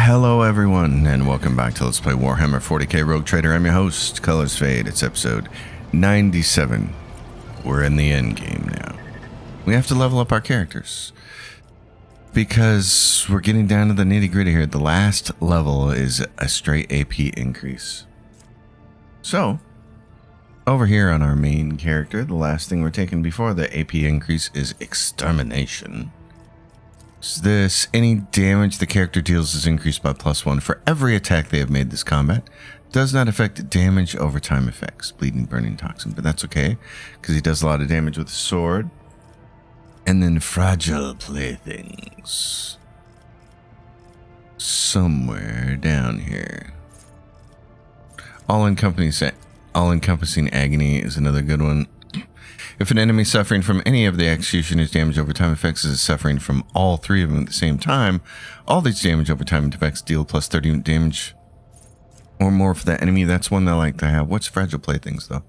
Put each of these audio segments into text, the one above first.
Hello everyone, and welcome back to Let's Play Warhammer 40k Rogue Trader. I'm your host, Colors Fade. It's episode 97. We're in the end game now. We have to level up our characters because we're getting down to the nitty gritty here. The last level is a straight AP increase. So, over here on our main character, the last thing we're taking before the AP increase is Extermination. This, any damage the character deals is increased by +1 for every attack they have made this combat. Does not affect damage over time effects, bleeding, burning, toxin, but that's okay because he does a lot of damage with his sword. And then fragile playthings. Somewhere down here. All-encompassing agony is another good one. If an enemy suffering from any of the executioner's damage over time effects is suffering from all three of them at the same time, all these damage over time effects deal plus 30 damage or more for that enemy. That's one I like to have. What's fragile playthings though?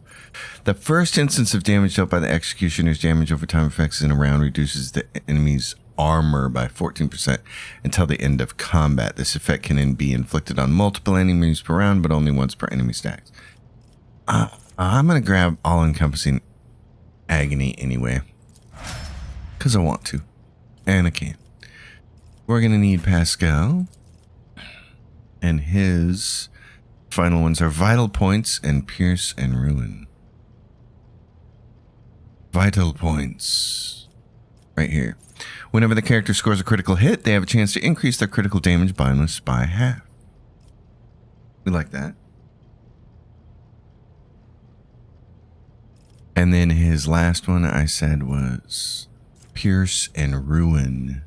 The first instance of damage dealt by the executioner's damage over time effects in a round reduces the enemy's armor by 14% until the end of combat. This effect can then be inflicted on multiple enemies per round, but only once per enemy stacks. I'm going to grab all-encompassing agony anyway, because I want to, and I can. We're going to need Pascal, and his final ones are Vital Points and Pierce and Ruin. Vital Points, right here. Whenever the character scores a critical hit, they have a chance to increase their critical damage bonus by half. We like that. And then his last one I said was Pierce and Ruin.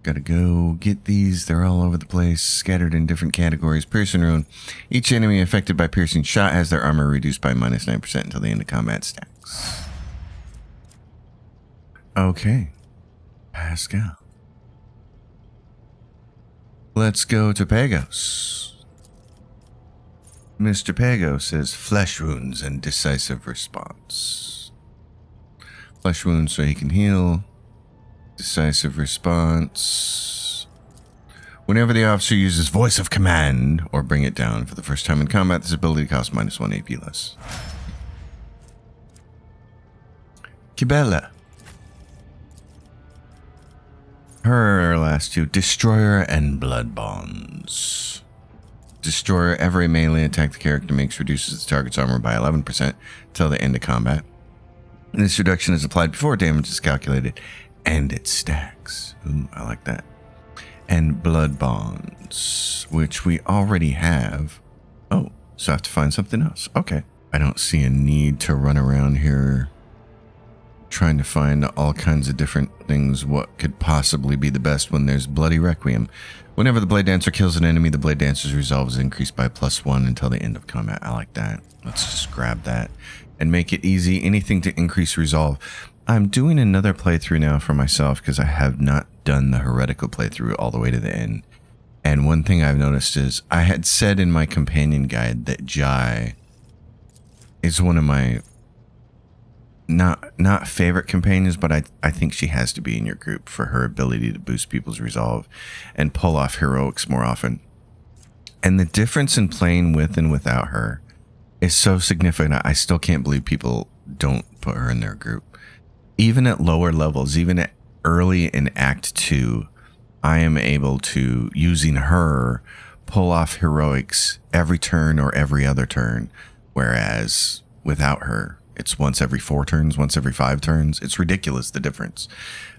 Gotta go get these. They're all over the place, scattered in different categories. Pierce and Ruin. Each enemy affected by piercing shot has their armor reduced by -9% until the end of combat stacks. Okay. Pascal. Let's go to Pagos. Mr. Pago says flesh wounds and decisive response. Flesh wounds so he can heal. Decisive response. Whenever the officer uses voice of command or bring it down for the first time in combat, this ability costs -1 AP less. Kibela. Her last two, Destroyer and Blood Bonds. Destroyer, every melee attack the character makes reduces the target's armor by 11% until the end of combat. And this reduction is applied before damage is calculated, and it stacks. Ooh, I like that. And Blood Bonds, which we already have. Oh, so I have to find something else. Okay. I don't see a need to run around here trying to find all kinds of different things. What could possibly be the best when there's Bloody Requiem? Whenever the Blade Dancer kills an enemy, the Blade Dancer's resolve is increased by +1 until the end of combat. I like that. Let's just grab that and make it easy. Anything to increase resolve. I'm doing another playthrough now for myself because I have not done the heretical playthrough all the way to the end. And one thing I've noticed is I had said in my companion guide that Jai is one of my not favorite companions, but I think she has to be in your group for her ability to boost people's resolve and pull off heroics more often. And the difference in playing with and without her is so significant. I still can't believe people don't put her in their group. Even at lower levels, even at early in Act 2, I am able to, using her, pull off heroics every turn or every other turn, whereas without her, it's once every 4 turns, once every 5 turns. It's ridiculous, the difference.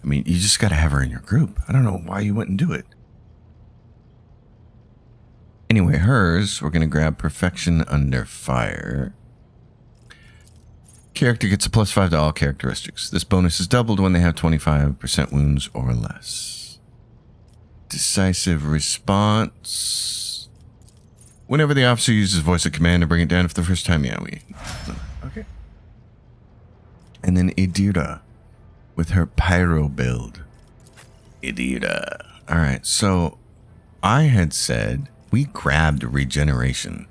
I mean, you just got to have her in your group. I don't know why you wouldn't do it. Anyway, hers, we're going to grab Perfection Under Fire. Character gets a +5 to all characteristics. This bonus is doubled when they have 25% wounds or less. Decisive Response. Whenever the officer uses voice of command to bring it down for the first time, yeah, okay. And then Idira with her pyro build. Idira. All right, so I had said we grabbed regeneration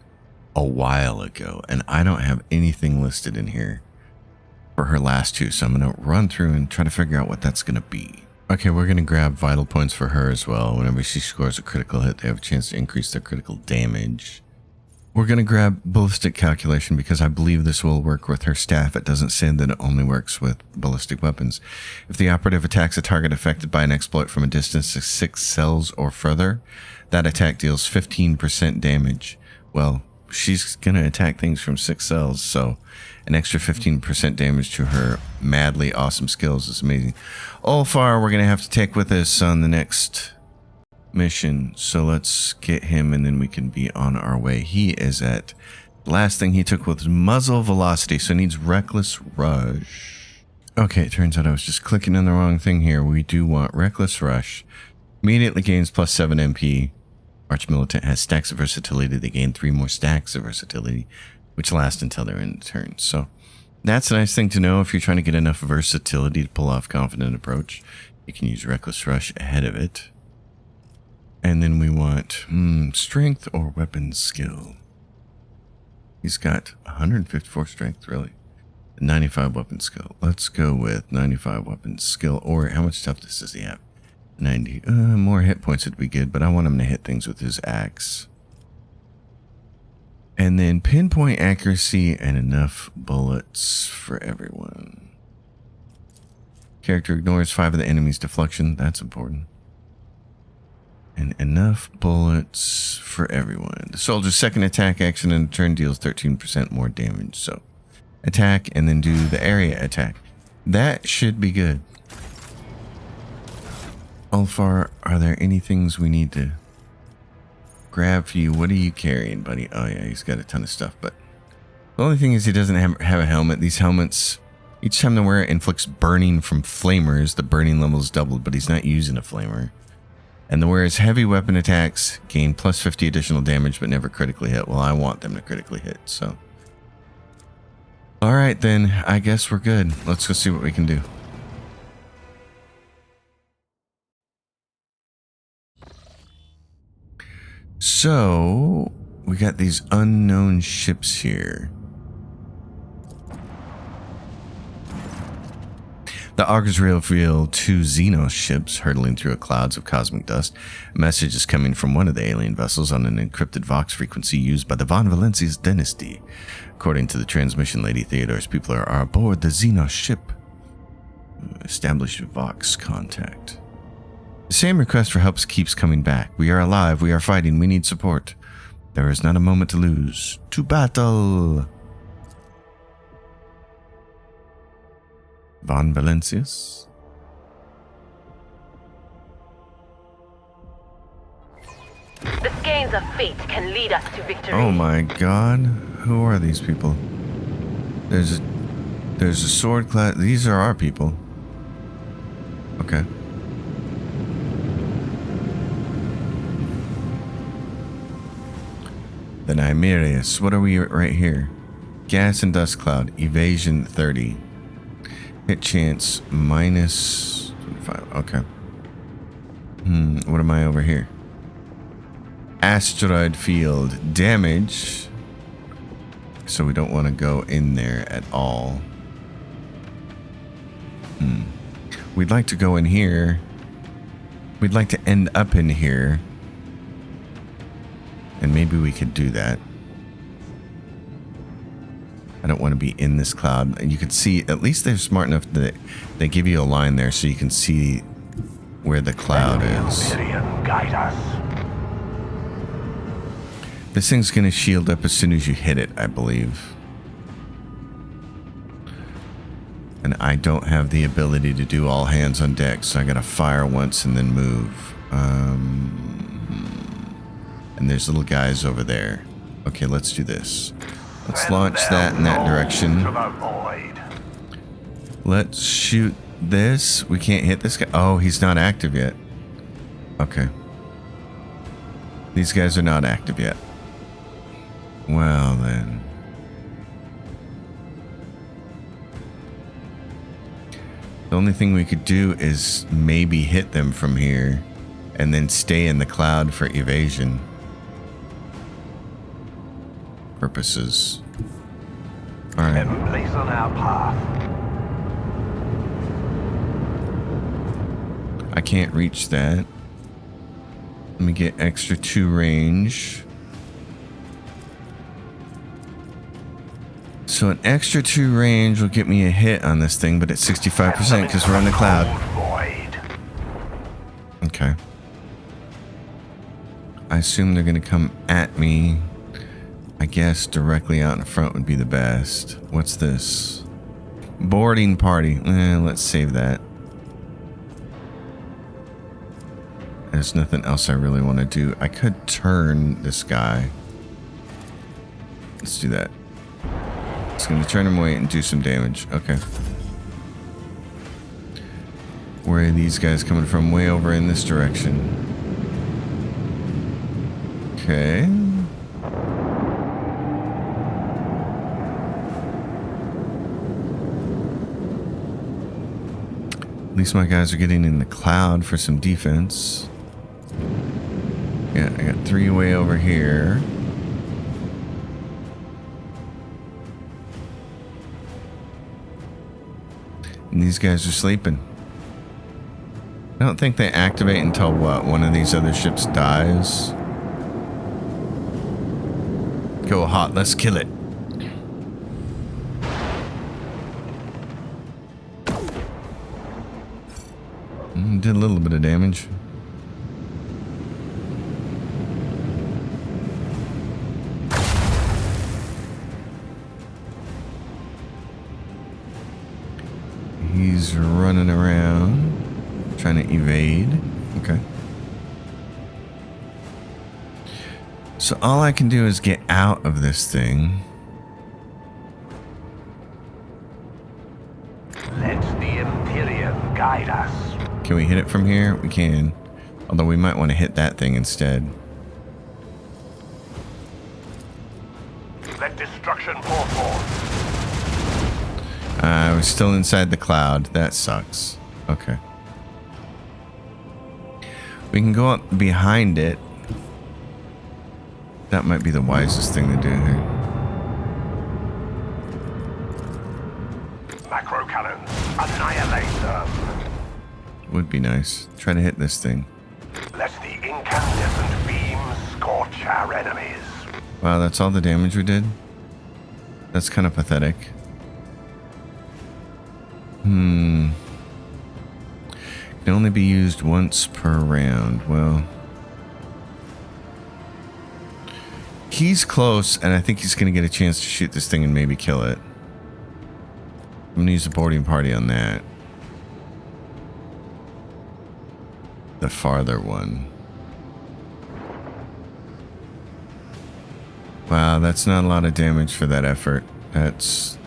a while ago, and I don't have anything listed in here for her last two, so I'm going to run through and try to figure out what that's going to be. Okay, we're going to grab vital points for her as well. Whenever she scores a critical hit, they have a chance to increase their critical damage. We're going to grab ballistic calculation because I believe this will work with her staff. It doesn't say that it only works with ballistic weapons. If the operative attacks a target affected by an exploit from a distance of 6 cells or further, that attack deals 15% damage. Well, she's going to attack things from 6 cells, so an extra 15% damage to her madly awesome skills is amazing. Ulfar, we're going to have to take with us on the next mission, so let's get him and then we can be on our way. He is at, the last thing he took was muzzle velocity, so he needs reckless rush. Okay, it turns out I was just clicking on the wrong thing here. We do want reckless rush. Immediately gains plus 7 MP. Arch Militant has stacks of versatility. They gain 3 more stacks of versatility, which last until their end turn. So that's a nice thing to know. If you're trying to get enough versatility to pull off Confident Approach, you can use Reckless Rush ahead of it. And then we want strength or weapon skill. He's got 154 strength, really. 95 weapon skill. Let's go with 95 weapon skill. Or how much toughness does he have? 90. More hit points would be good, but I want him to hit things with his axe. And then pinpoint accuracy and enough bullets for everyone. Character ignores 5 of the enemy's deflection. That's important. And enough bullets for everyone. The soldier's second attack action in a turn deals 13% more damage. So attack and then do the area attack. That should be good. Ulfar, are there any things we need to grab for you? What are you carrying, buddy? Oh yeah, he's got a ton of stuff, but the only thing is he doesn't have a helmet. These helmets, each time they wear it, inflicts burning from flamers. The burning level is doubled, but he's not using a flamer. And the wearer's heavy weapon attacks gain plus 50 additional damage, but never critically hit. Well, I want them to critically hit, so. Alright then, I guess we're good. Let's go see what we can do. So, we got these unknown ships here. The augurs reveal 2 Xenos ships hurtling through clouds of cosmic dust. A message is coming from one of the alien vessels on an encrypted Vox frequency used by the Von Valencia's dynasty. According to the transmission, Lady Theodore's people are aboard the Xenos ship. Establish Vox contact. The same request for help keeps coming back. We are alive, we are fighting, we need support. There is not a moment to lose. To battle! Von Valencius? The skeins of fate can lead us to victory. Oh my god. Who are these people? There's a sword class. These are our people. Okay. The Nymerius. What are we right here? Gas and dust cloud. Evasion 30. Hit chance minus 25. Okay. What am I over here? Asteroid field. Damage. So we don't want to go in there at all. We'd like to go in here. We'd like to end up in here. And maybe we could do that. I don't want to be in this cloud. And you can see, at least they're smart enough that they give you a line there so you can see where the cloud is. Guide us. This thing's going to shield up as soon as you hit it, I believe. And I don't have the ability to do all hands on deck, so I got to fire once and then move. And there's little guys over there. Okay, let's do this. Let's launch that in that direction. Let's shoot this. We can't hit this guy. Oh, he's not active yet. Okay. These guys are not active yet. Well, then. The only thing we could do is maybe hit them from here and then stay in the cloud for evasion purposes. All right. Place on our path. I can't reach that. Let me get extra 2 range. So an extra 2 range will get me a hit on this thing, but it's 65% because we're on the cloud. Okay. I assume they're going to come at me. I guess directly out in front would be the best. What's this? Boarding party. Let's save that. There's nothing else I really want to do. I could turn this guy. Let's do that. It's going to turn him away and do some damage. Okay. Where are these guys coming from? Way over in this direction. Okay. At least my guys are getting in the cloud for some defense. Yeah, I got 3 way over here. And these guys are sleeping. I don't think they activate until what? One of these other ships dies. Go hot, let's kill it. Did a little bit of damage. He's running around, trying to evade. Okay. So all I can do is get out of this thing. Let the Imperium guide us. Can we hit it from here? We can. Although we might want to hit that thing instead. Let destruction pour forth. We're still inside the cloud. That sucks. Okay. We can go up behind it. That might be the wisest thing to do here. Macro cannons, annihilate them. Would be nice. Try to hit this thing. Let the incandescent beams scorch our enemies. Wow, that's all the damage we did? That's kind of pathetic. Can only be used once per round. Well, he's close, and I think he's going to get a chance to shoot this thing and maybe kill it. I'm going to use a boarding party on that. The farther one. Wow, that's not a lot of damage for that effort. That's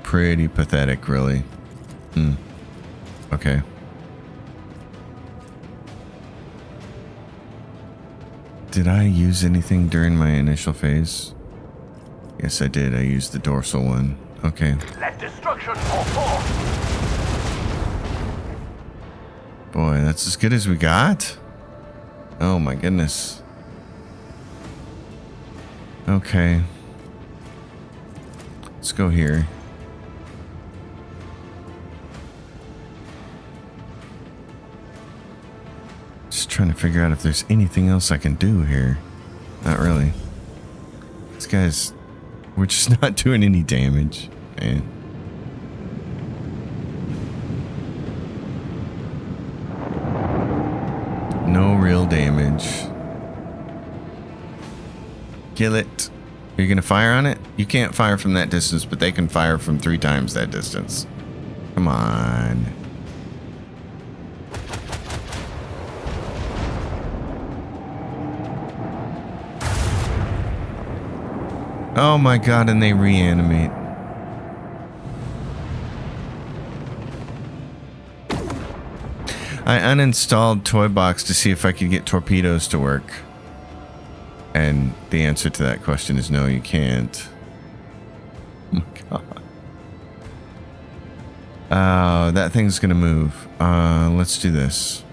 pretty pathetic, really. Okay. Did I use anything during my initial phase? Yes, I did. I used the dorsal one. Okay. Let destruction pour forth. Boy, that's as good as we got? Oh my goodness. Okay. Let's go here. Just trying to figure out if there's anything else I can do here. Not really. These guys, we're just not doing any damage, man. No real damage. Kill it. Are you gonna fire on it? You can't fire from that distance, but they can fire from 3 times that distance. Come on. Oh my god, and they reanimate. I uninstalled Toy Box to see if I could get torpedoes to work. And the answer to that question is no, you can't. Oh my god. Oh, that thing's gonna move. Let's do this.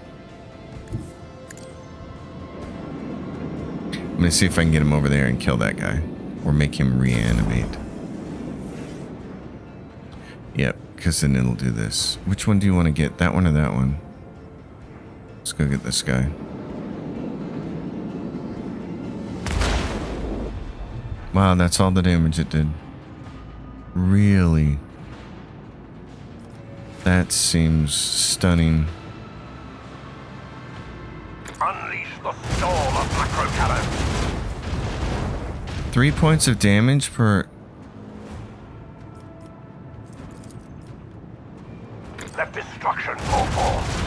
I'm gonna see if I can get him over there and kill that guy. Or make him reanimate. Yep, because then it'll do this. Which one do you want to get? That one or that one? Let's go get this guy. Wow, that's all the damage it did. Really? That seems stunning. Unleash the storm of macro cannon. 3 points of damage per... Let destruction pour forth.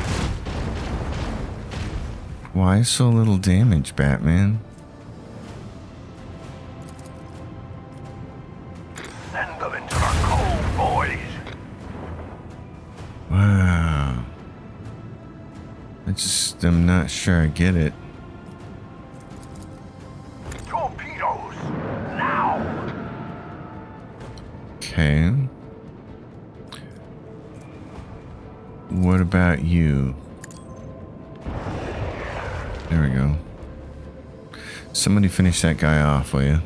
Why so little damage, Batman? Send them into the cold void. Wow. I'm not sure I get it. Torpedoes, now. Okay. What about you? There we go. Somebody finish that guy off, will you?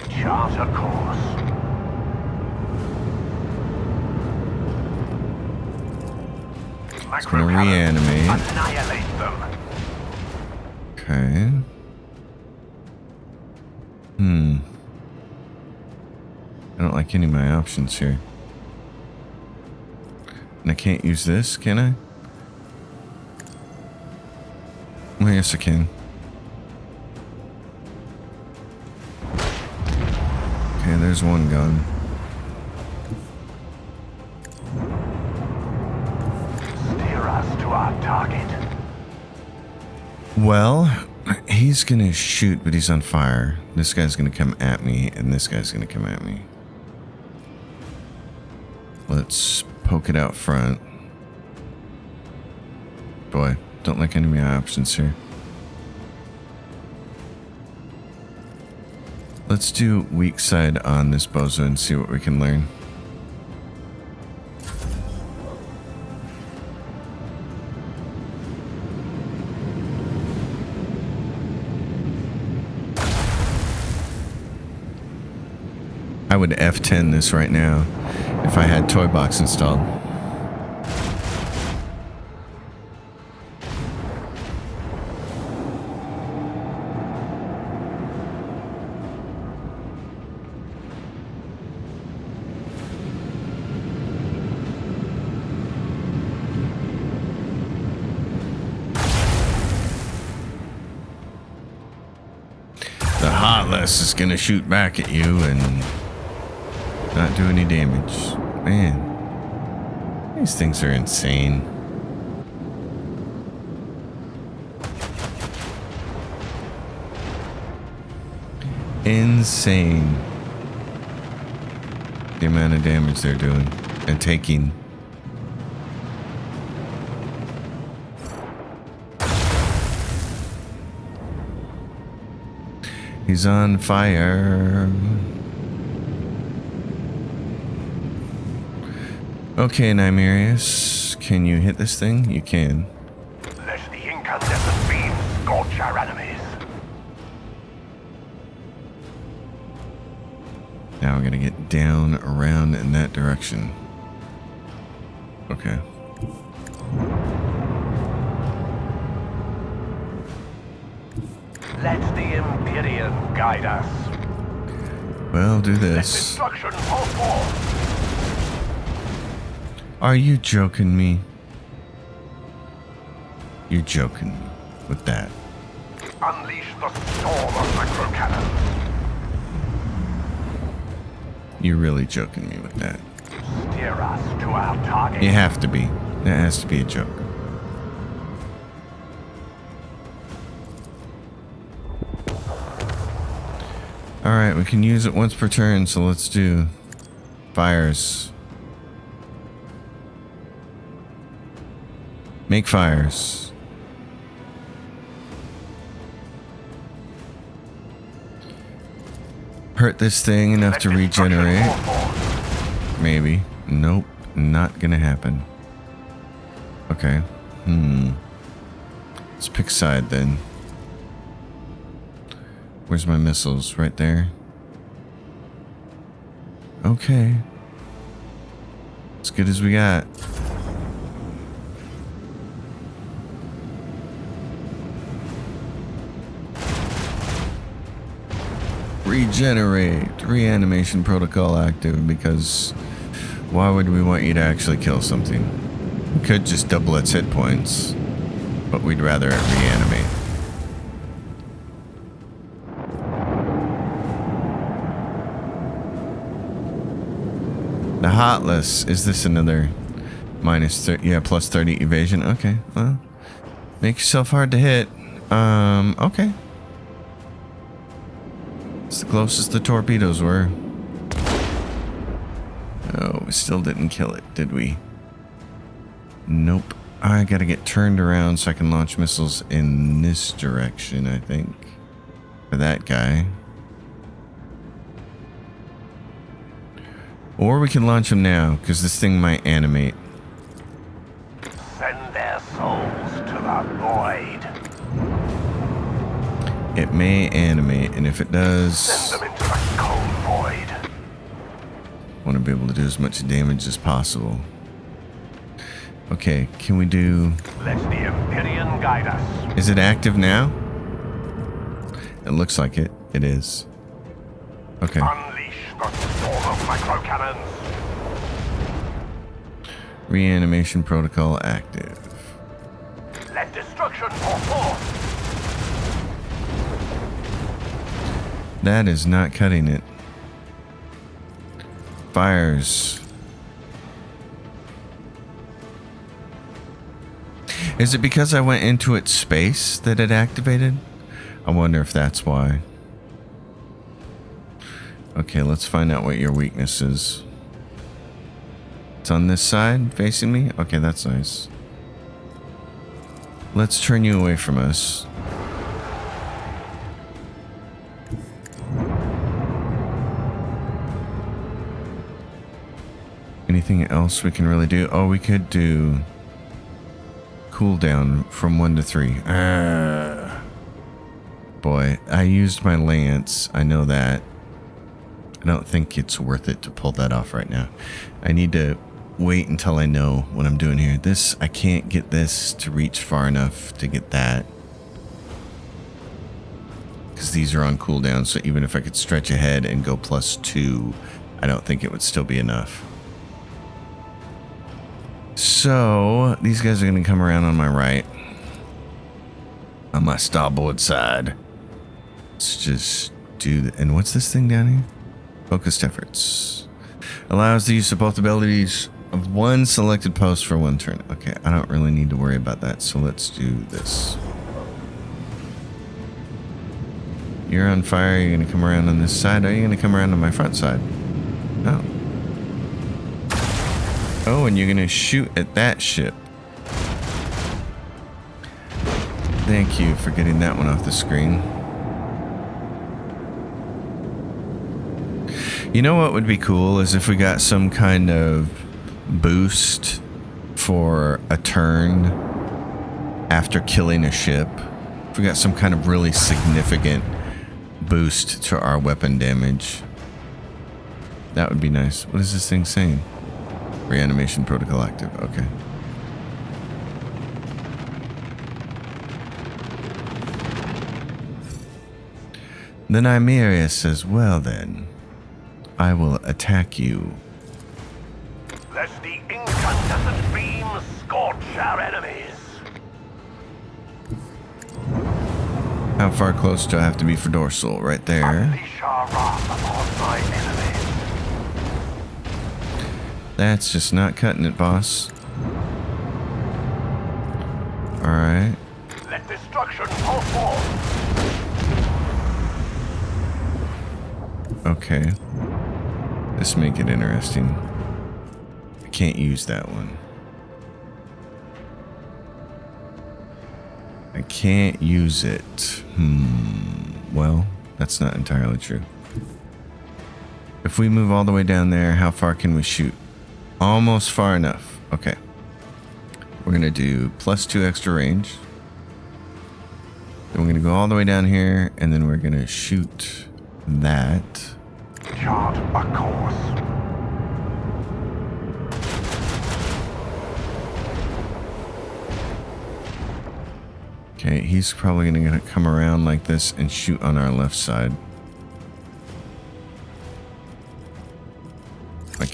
Chart a course. It's gonna reanimate. Annihilate them. Okay. I don't like any of my options here. And I can't use this, can I? Well, yes, I can. Okay, there's one gun. Steer us to our target. Well, he's gonna shoot, but he's on fire. This guy's gonna come at me, and this guy's gonna come at me. Let's poke it out front. Boy, don't like any of my options here. Let's do weak side on this bozo and see what we can learn. I would F10 this right now if I had Toy Box installed. The Heartless is gonna shoot back at you and not do any damage. Man, these things are insane. Insane. The amount of damage they're doing and taking. He's on fire. Okay, Nymerius, can you hit this thing? You can. Let the incandescent beam scorch our enemies. Now we're gonna get down, around in that direction. Okay. Let the Imperium guide us. Well, do Let this. destruction pour forth. Are you joking me? You're joking me with that. Unleash the storm of macro cannon. You're really joking me with that. Steer us to our target. You have to be. That has to be a joke. Alright, we can use it once per turn, so let's do fires. Make fires. Hurt this thing enough Let to destruction regenerate. pour forth. Maybe. Nope. Not gonna happen. Okay. Let's pick side then. Where's my missiles? Right there. Okay. As good as we got. Regenerate. Reanimation protocol active, because why would we want you to actually kill something? We could just double its hit points, but we'd rather it reanimate. The Heartless. Is this another minus 30? Yeah, plus 30 evasion. Okay, well, make yourself hard to hit. Okay. It's the closest the torpedoes were. Oh, we still didn't kill it, did we? Nope. I gotta get turned around so I can launch missiles in this direction, I think. For that guy. Or we can launch him now, because this thing might animate. Send their souls to the void. It may animate, and if it does, Send them into the cold void. I want to be able to do as much damage as possible. Okay, can we do... Let the Empyrean guide us. Is it active now? It looks like it. It is. Okay. Unleash the storm of microcannons. Reanimation protocol active. Let destruction pour forth. That is not cutting it. Fires. Is it because I went into its space that it activated? I wonder if that's why. Okay, let's find out what your weakness is. It's on this side, facing me? Okay, that's nice. Let's turn you away from us. Anything else we can really do? Oh, we could do cooldown from 1 to 3. Boy, I used my lance. I know that. I don't think it's worth it to pull that off right now. I need to wait until I know what I'm doing here. This, I can't get this to reach far enough to get that. Because these are on cooldown, so even if I could stretch ahead and go +2, I don't think it would still be enough. So, these guys are going to come around on my right. On my starboard side. Let's just do that. And what's this thing down here? Focused efforts. Allows the use of both abilities of one selected post for one turn. Okay, I don't really need to worry about that, so let's do this. You're on fire. You're going to come around on this side. Are you going to come around on my front side? No. Oh, and you're going to shoot at that ship. Thank you for getting that one off the screen. You know what would be cool is if we got some kind of boost for a turn after killing a ship. If we got some kind of really significant boost to our weapon damage. That would be nice. What is this thing saying? Reanimation protocol active. Okay. The Nymeria says, well then, I will attack you. Let the incandescent beam scorch our enemies. How far close do I have to be for dorsal? Right there. Unleash our wrath upon my enemies. That's just not cutting it, boss. Alright. Let destruction pour forth. Okay. This make it interesting. I can't use that one. I can't use it. Well, that's not entirely true. If we move all the way down there, how far can we shoot? Almost far enough. Okay. We're going to do +2 extra range. Then we're going to go all the way down here, and then we're going to shoot that. Chart a course. Okay, he's probably going to come around like this and shoot on our left side.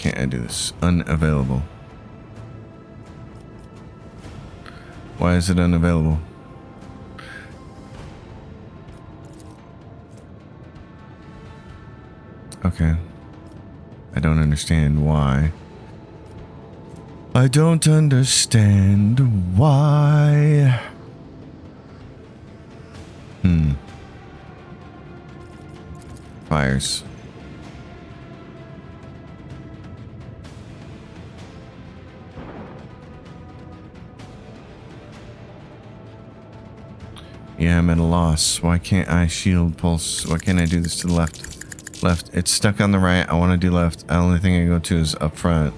can't I do this? Unavailable. Why is it unavailable? Okay. I don't understand why. I don't understand why. Fires. Yeah, I'm at a loss. Why can't I shield pulse? Why can't I do this to the left? Left. It's stuck on the right. I want to do left. The only thing I go to is up front.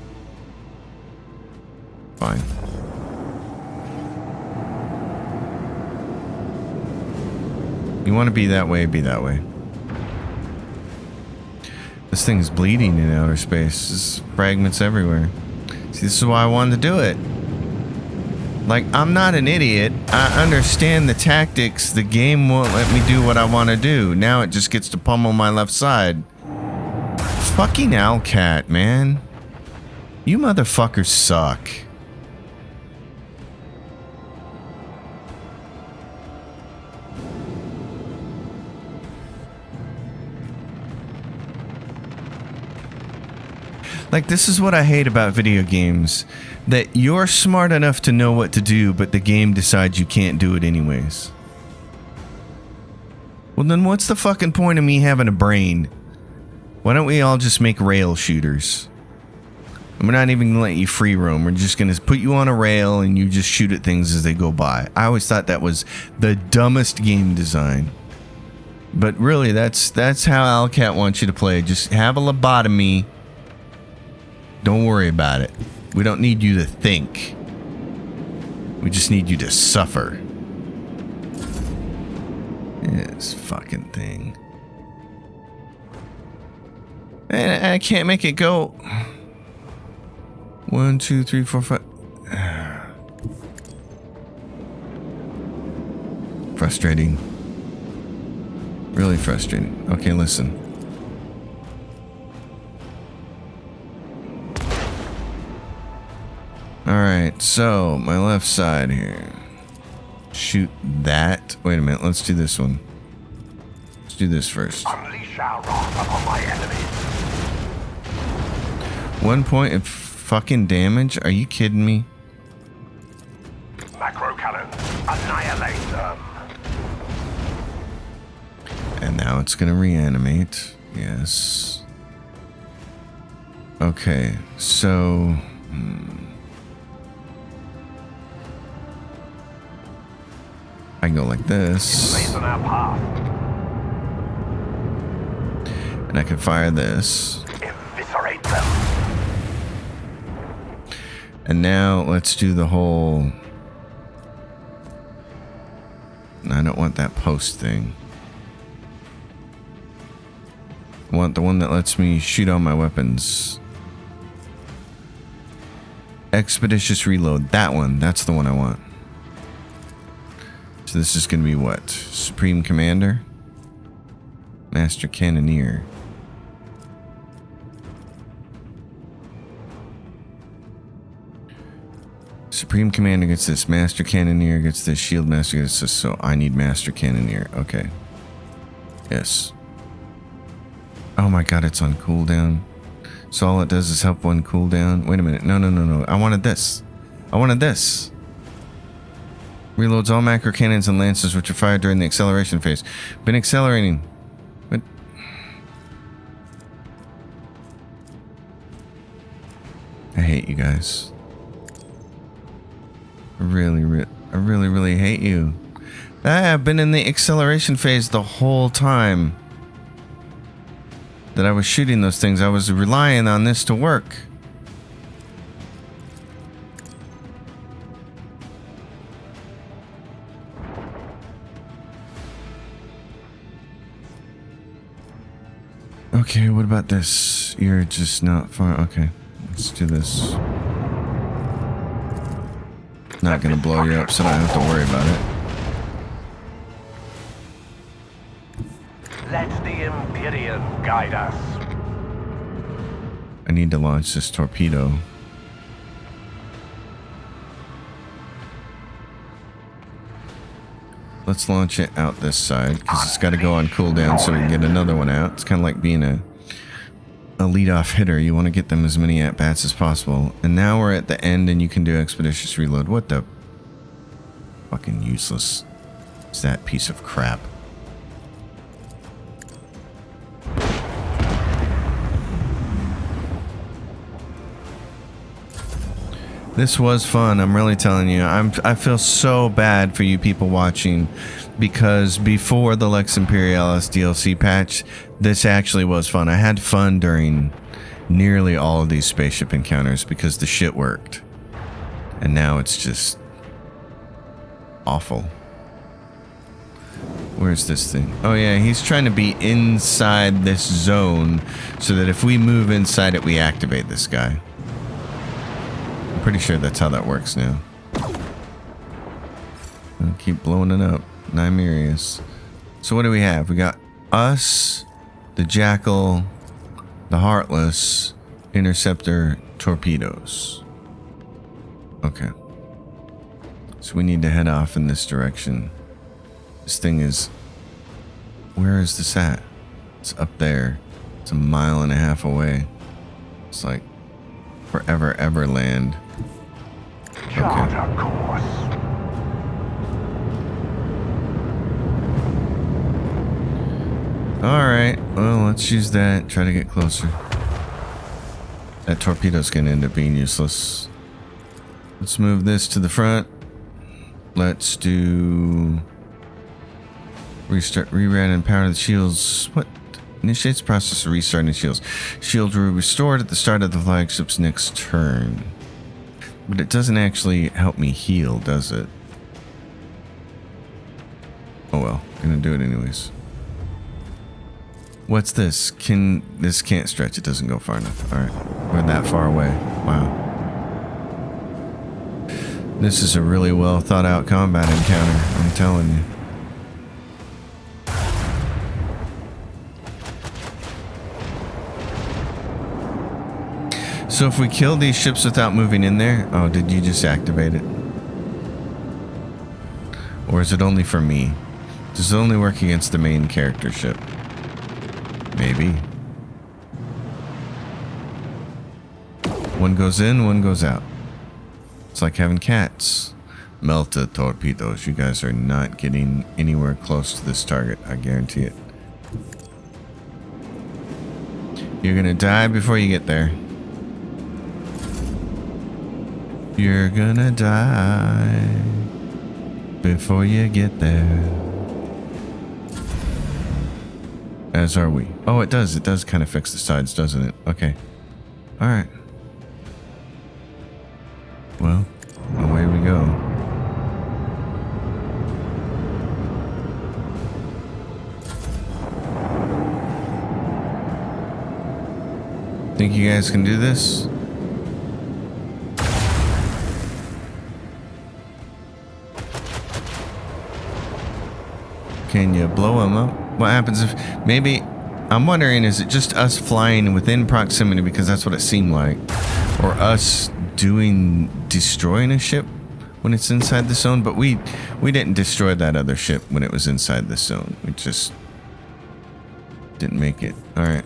Fine. You want to be that way, be that way. This thing's bleeding in outer space. There's fragments everywhere. See, this is why I wanted to do it. Like, I'm not an idiot. I understand the tactics. The game won't let me do what I want to do. Now it just gets to pummel my left side. Fucking Owlcat, man. You motherfuckers suck. Like, this is what I hate about video games. That you're smart enough to know what to do, but the game decides you can't do it anyways. Well, then what's the fucking point of me having a brain? Why don't we all just make rail shooters? And we're not even gonna let you free roam. We're just gonna put you on a rail and you just shoot at things as they go by. I always thought that was the dumbest game design. But really, that's how Owlcat wants you to play. Just have a lobotomy. Don't worry about it. We don't need you to think. We just need you to suffer. This fucking thing. And I can't make it go. 1, 2, 3, 4, 5. Frustrating. Really frustrating. Okay, listen. Alright, so my left side here. Shoot that. Wait a minute, let's do this one. Let's do this first. Unleash our wrath upon my enemies. 1 point of fucking damage? Are you kidding me? Macro cannon, annihilate them. And now it's gonna reanimate. Yes. Okay, so... I can go like this. Blazon our path. And I can fire this. Eviscerate them. And now let's do the whole... I don't want that post thing. I want the one that lets me shoot all my weapons. Expeditious reload. That one. That's the one I want. So this is going to be what? Supreme Commander? Master Cannoneer. Supreme Commander gets this. Master Cannoneer gets this. Shield Master gets this. So I need Master Cannoneer. Okay. Yes. Oh my god, it's on cooldown. So all it does is help one cooldown. Wait a minute. No, no, no, no. I wanted this. I wanted this. Reloads all macro cannons and lances which are fired during the acceleration phase. Been accelerating. What? I hate you guys. I really hate you. I've been in the acceleration phase the whole time that I was shooting those things. I was relying on this to work. Okay, what about this? You're just not far. Okay, let's do this. Not gonna blow you up, so I don't have to worry about it. Let the Empyrean guide us. I need to launch this torpedo. Let's launch it out this side, because it's got to go on cooldown so we can get another one out. It's kind of like being a lead-off hitter. You want to get them as many at-bats as possible. And now we're at the end and you can do expeditious reload. What the... Fucking useless is that piece of crap. This was fun. I'm really telling you. I feel so bad for you people watching, because before the Lex Imperialis DLC patch, this actually was fun. I had fun during nearly all of these spaceship encounters because the shit worked. And now it's just awful. Where's this thing? Oh yeah, he's trying to be inside this zone so that if we move inside it, we activate this guy. I'm pretty sure that's how that works now. I'll keep blowing it up. Nymerius. So what do we have? We got us, the Jackal, the Heartless, Interceptor, torpedoes. Okay. So we need to head off in this direction. This thing is... Where is this at? It's up there. It's 1.5 miles away. It's like forever ever land. Chart a course. Alright, well, let's use that. Try to get closer. That torpedo's gonna end up being useless. Let's move this to the front. Let's do... Restart, reran and power the shields. What? Initiates process of restarting the shields. Shields will be restored at the start of the flagship's next turn. But it doesn't actually help me heal, does it? Oh well, gonna do it anyways. What's this? This can't stretch, it doesn't go far enough. Alright, we're that far away. Wow. This is a really well thought out combat encounter, I'm telling you. So if we kill these ships without moving in there... Oh, did you just activate it? Or is it only for me? Does it only work against the main character ship? Maybe. One goes in, one goes out. It's like having cats. Melta torpedoes. You guys are not getting anywhere close to this target. I guarantee it. You're gonna die before you get there. You're gonna die before you get there. As are we. Oh, it does. It does kind of fix the sides, doesn't it? Okay. Alright. Well, away we go. Think you guys can do this? Can you blow them up? What happens if... Maybe... I'm wondering, is it just us flying within proximity because that's what it seemed like? Or us destroying a ship when it's inside the zone? But we didn't destroy that other ship when it was inside the zone. We just didn't make it. Alright.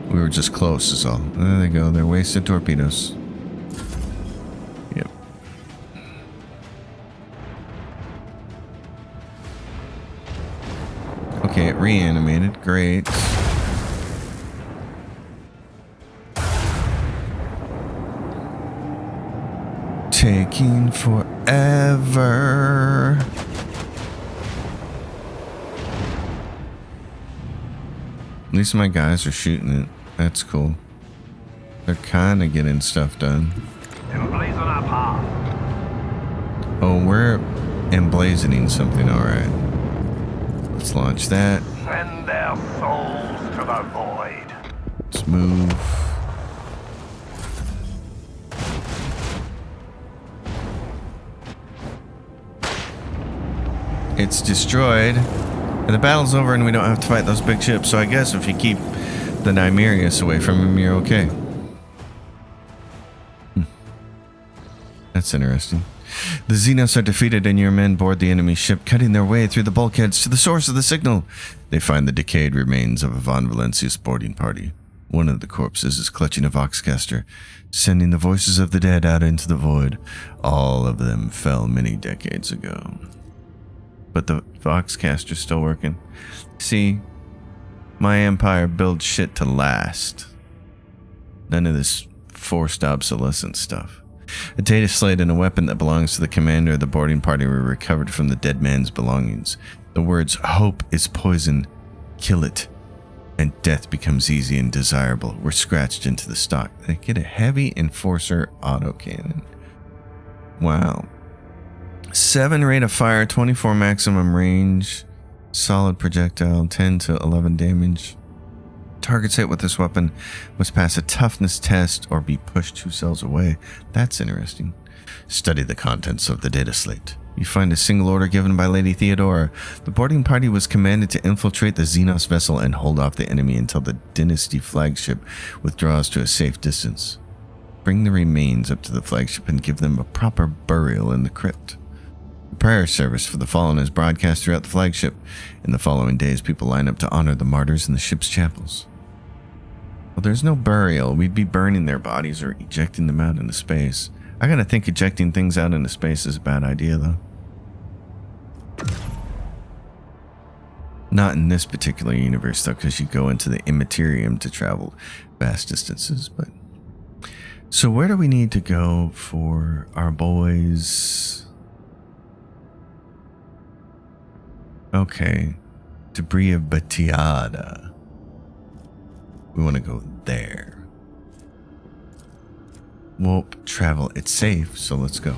We were just close is all. There they go. They're wasted torpedoes. Yep. Okay, it reanimated. Great. Taking forever. At least my guys are shooting it. That's cool. They're kind of getting stuff done. Emblazon our path. Oh, we're emblazoning something. Alright. Let's launch that. Send their souls to the void. Let's move. It's destroyed. And the battle's over and we don't have to fight those big ships. So I guess if you keep the Nymerius away from him, you're okay. That's interesting. The Xenos are defeated and your men board the enemy ship, cutting their way through the bulkheads to the source of the signal. They find the decayed remains of a Von Valencius boarding party. One of the corpses is clutching a Voxcaster, sending the voices of the dead out into the void. All of them fell many decades ago. But the Voxcaster's still working. See, my empire builds shit to last. None of this forced obsolescence stuff. A data slate and a weapon that belongs to the commander of the boarding party were recovered from the dead man's belongings. The words, "Hope is poison, kill it, and death becomes easy and desirable," were scratched into the stock. They get a heavy enforcer autocannon. Wow. 7 rate of fire, 24 maximum range, solid projectile, 10 to 11 damage. Targets hit with this weapon must pass a toughness test or be pushed 2 cells away. That's interesting. Study the contents of the data slate. You find a single order given by Lady Theodora. The boarding party was commanded to infiltrate the Xenos vessel and hold off the enemy until the Dynasty flagship withdraws to a safe distance. Bring the remains up to the flagship and give them a proper burial in the crypt. The prayer service for the fallen is broadcast throughout the flagship. In the following days, people line up to honor the martyrs in the ship's chapels. Well, there's no burial. We'd be burning their bodies or ejecting them out into space. I gotta think ejecting things out into space is a bad idea, though. Not in this particular universe, though, because you go into the immaterium to travel vast distances. But so where do we need to go for our boys? Okay, debris of Batiada. We want to go there. Well, travel. It's safe, so let's go.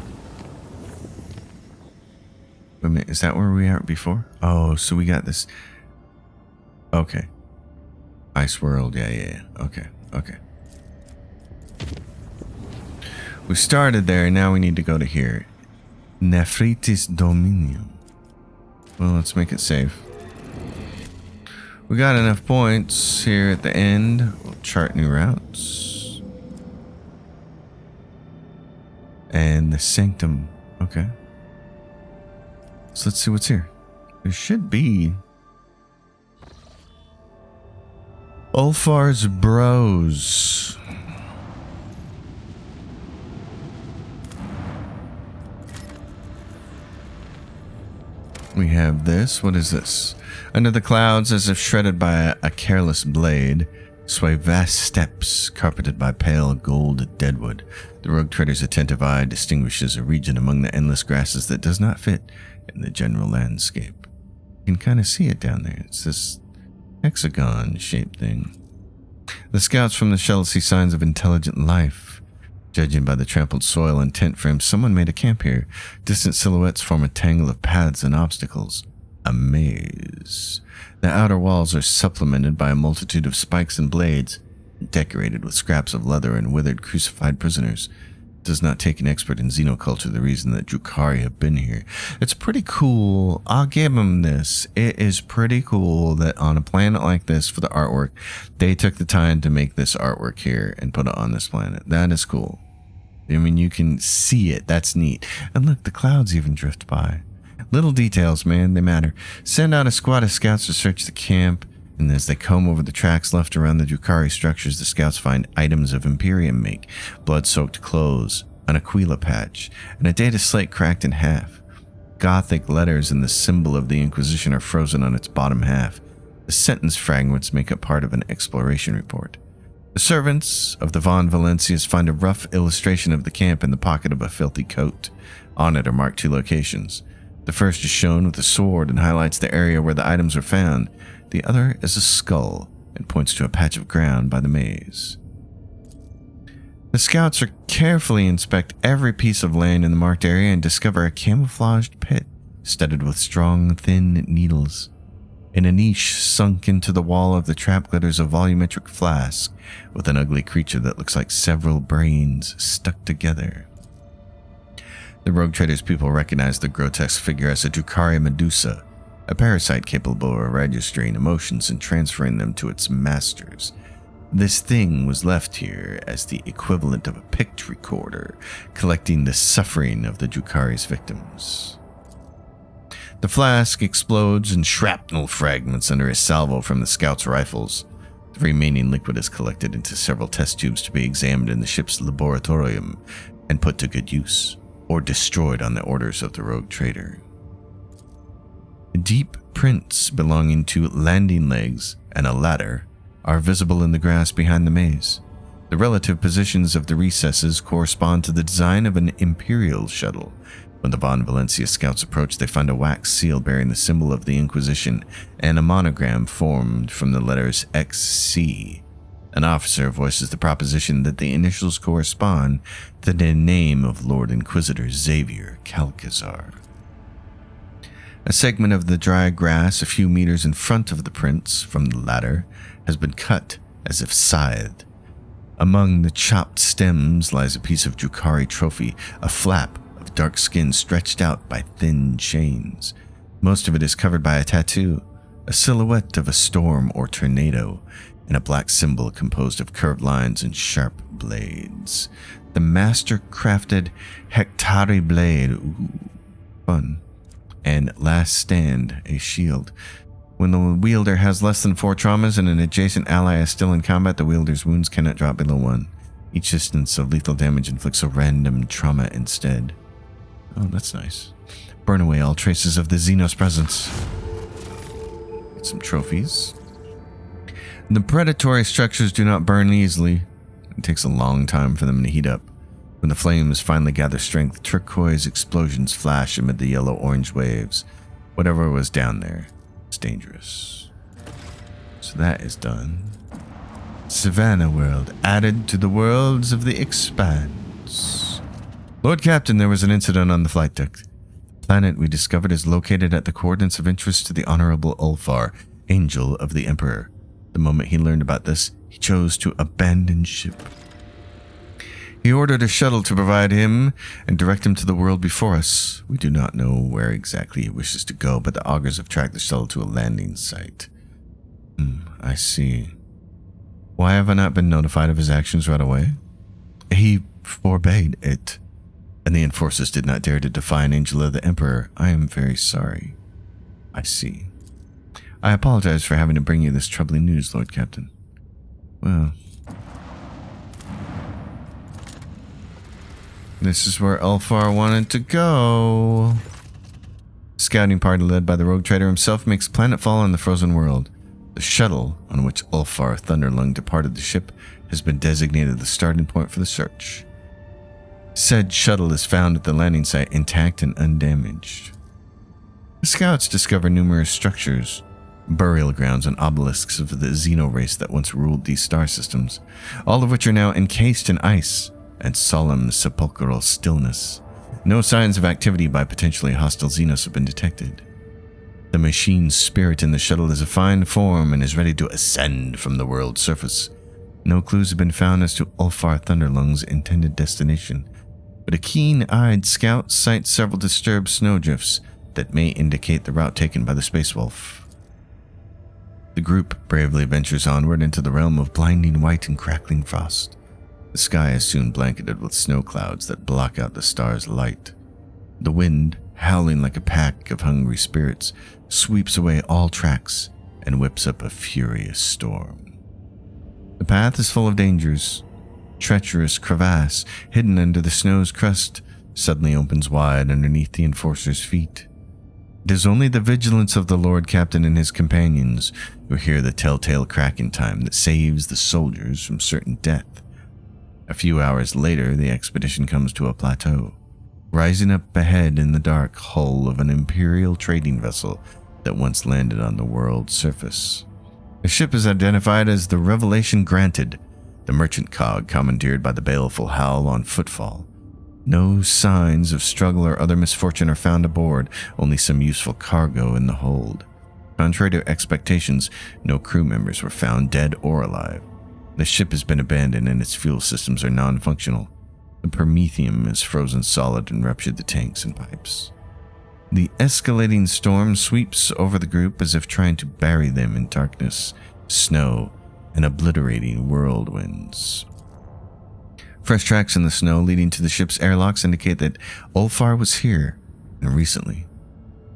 Wait a minute, is that where we are before? Oh, so we got this. Okay. Ice World, yeah. Okay. We started there, and now we need to go to here. Nephritis Dominium. Well, let's make it safe. We got enough points here at the end. We'll chart new routes. And the Sanctum. Okay. So let's see what's here. There should be Ulfar's Bros. We have this. What is this? Under the clouds, as if shredded by a careless blade, sway vast steppes carpeted by pale gold deadwood. The rogue trader's attentive eye distinguishes a region among the endless grasses that does not fit in the general landscape. You can kind of see it down there. It's this hexagon-shaped thing. The scouts from the shell see signs of intelligent life. Judging by the trampled soil and tent frames, someone made a camp here. Distant silhouettes form a tangle of paths and obstacles. A maze. The outer walls are supplemented by a multitude of spikes and blades, decorated with scraps of leather and withered crucified prisoners. It does not take an expert in xenoculture the reason that Drukhari have been here. It's pretty cool. I'll give them this. It is pretty cool that on a planet like this for the artwork, they took the time to make this artwork here and put it on this planet. That is cool. I mean, you can see it. That's neat. And look, the clouds even drift by. Little details, man, they matter. Send out a squad of scouts to search the camp, and as they comb over the tracks left around the Drukhari structures, the scouts find items of Imperium make, blood-soaked clothes, an Aquila patch, and a data slate cracked in half. Gothic letters and the symbol of the Inquisition are frozen on its bottom half. The sentence fragments make up part of an exploration report. The servants of the Von Valencius find a rough illustration of the camp in the pocket of a filthy coat. On it are marked 2 locations. The first is shown with a sword and highlights the area where the items were found. The other is a skull and points to a patch of ground by the maze. The scouts carefully inspect every piece of land in the marked area and discover a camouflaged pit studded with strong, thin needles. In a niche sunk into the wall of the trap glitters a volumetric flask with an ugly creature that looks like several brains stuck together. The rogue trader's people recognize the grotesque figure as a Drukhari Medusa, a parasite capable of registering emotions and transferring them to its masters. This thing was left here as the equivalent of a pict recorder, collecting the suffering of the Drukhari's victims. The flask explodes in shrapnel fragments under a salvo from the scouts' rifles. The remaining liquid is collected into several test tubes to be examined in the ship's laboratorium and put to good use, or destroyed on the orders of the rogue trader. Deep prints belonging to landing legs and a ladder are visible in the grass behind the maze. The relative positions of the recesses correspond to the design of an Imperial shuttle. When the Von Valencia scouts approach, they find a wax seal bearing the symbol of the Inquisition and a monogram formed from the letters XC. An officer voices the proposition that the initials correspond to the name of Lord Inquisitor Xavier Calcazar. A segment of the dry grass a few meters in front of the prints from the ladder has been cut as if scythed. Among the chopped stems lies a piece of Drukhari trophy, a flap of dark skin stretched out by thin chains. Most of it is covered by a tattoo, a silhouette of a storm or tornado, and a black symbol composed of curved lines and sharp blades. The master-crafted Hectari blade, fun, and Last Stand, a shield. When the wielder has less than 4 traumas and an adjacent ally is still in combat, the wielder's wounds cannot drop below 1. Each instance of lethal damage inflicts a random trauma instead. Oh, that's nice. Burn away all traces of the Xenos presence. Get some trophies. The predatory structures do not burn easily. It takes a long time for them to heat up. When the flames finally gather strength, turquoise explosions flash amid the yellow-orange waves. Whatever was down there is dangerous. So that is done. Savannah World, added to the worlds of the Expanse. Lord Captain, there was an incident on the flight deck. The planet we discovered is located at the coordinates of interest to the Honorable Ulfar, Angel of the Emperor. The moment he learned about this, he chose to abandon ship. He ordered a shuttle to provide him and direct him to the world before us. We do not know where exactly he wishes to go, but the augurs have tracked the shuttle to a landing site. I see. Why have I not been notified of his actions right away? He forbade it, and the enforcers did not dare to defy an angel of the Emperor. I am very sorry. I see. I apologize for having to bring you this troubling news, Lord Captain. Well, this is where Ulfar wanted to go. Scouting party led by the rogue trader himself makes planetfall on the frozen world. The shuttle on which Ulfar Thunderlung departed the ship has been designated the starting point for the search. Said shuttle is found at the landing site intact and undamaged. The scouts discover numerous structures, burial grounds and obelisks of the Xeno race that once ruled these star systems, all of which are now encased in ice and solemn sepulchral stillness. No signs of activity by potentially hostile Xenos have been detected. The machine's spirit in the shuttle is a fine form and is ready to ascend from the world's surface. No clues have been found as to Ulfar Thunderlung's intended destination, but a keen-eyed scout sights several disturbed snowdrifts that may indicate the route taken by the Space Wolf. The group bravely ventures onward into the realm of blinding white and crackling frost. The sky is soon blanketed with snow clouds that block out the stars' light. The wind, howling like a pack of hungry spirits, sweeps away all tracks and whips up a furious storm. The path is full of dangers. Treacherous crevasse, hidden under the snow's crust, suddenly opens wide underneath the enforcer's feet. It is only the vigilance of the Lord Captain and his companions who hear the telltale crack in time that saves the soldiers from certain death. A few hours later, the expedition comes to a plateau, rising up ahead in the dark hull of an Imperial trading vessel that once landed on the world's surface. The ship is identified as the Revelation Granted, the merchant cog commandeered by the baleful Howl on Footfall. No signs of struggle or other misfortune are found aboard, only some useful cargo in the hold. Contrary to expectations, no crew members were found dead or alive. The ship has been abandoned and its fuel systems are non-functional. The Promethium is frozen solid and ruptured the tanks and pipes. The escalating storm sweeps over the group as if trying to bury them in darkness, snow, and obliterating whirlwinds. Fresh tracks in the snow leading to the ship's airlocks indicate that Ulfar was here, and recently.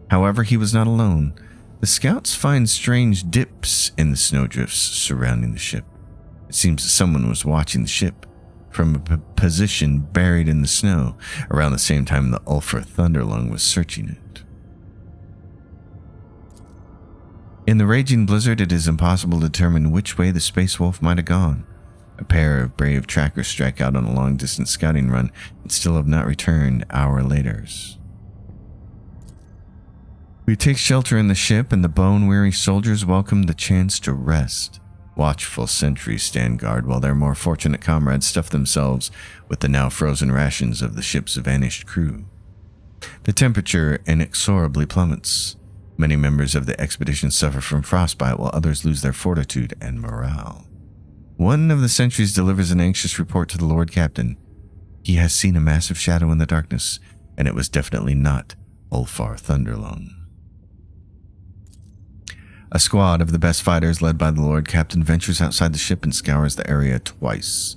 However, he was not alone. The scouts find strange dips in the snowdrifts surrounding the ship. It seems that someone was watching the ship from a position buried in the snow around the same time the Ulfar Thunderlung was searching it. In the raging blizzard, it is impossible to determine which way the Space Wolf might have gone. A pair of brave trackers strike out on a long-distance scouting run and still have not returned hour later. We take shelter in the ship, and the bone-weary soldiers welcome the chance to rest. Watchful sentries stand guard while their more fortunate comrades stuff themselves with the now frozen rations of the ship's vanished crew. The temperature inexorably plummets. Many members of the expedition suffer from frostbite while others lose their fortitude and morale. One of the sentries delivers an anxious report to the Lord Captain. He has seen a massive shadow in the darkness, and it was definitely not Ulfar Thunderlung. A squad of the best fighters led by the Lord Captain ventures outside the ship and scours the area twice.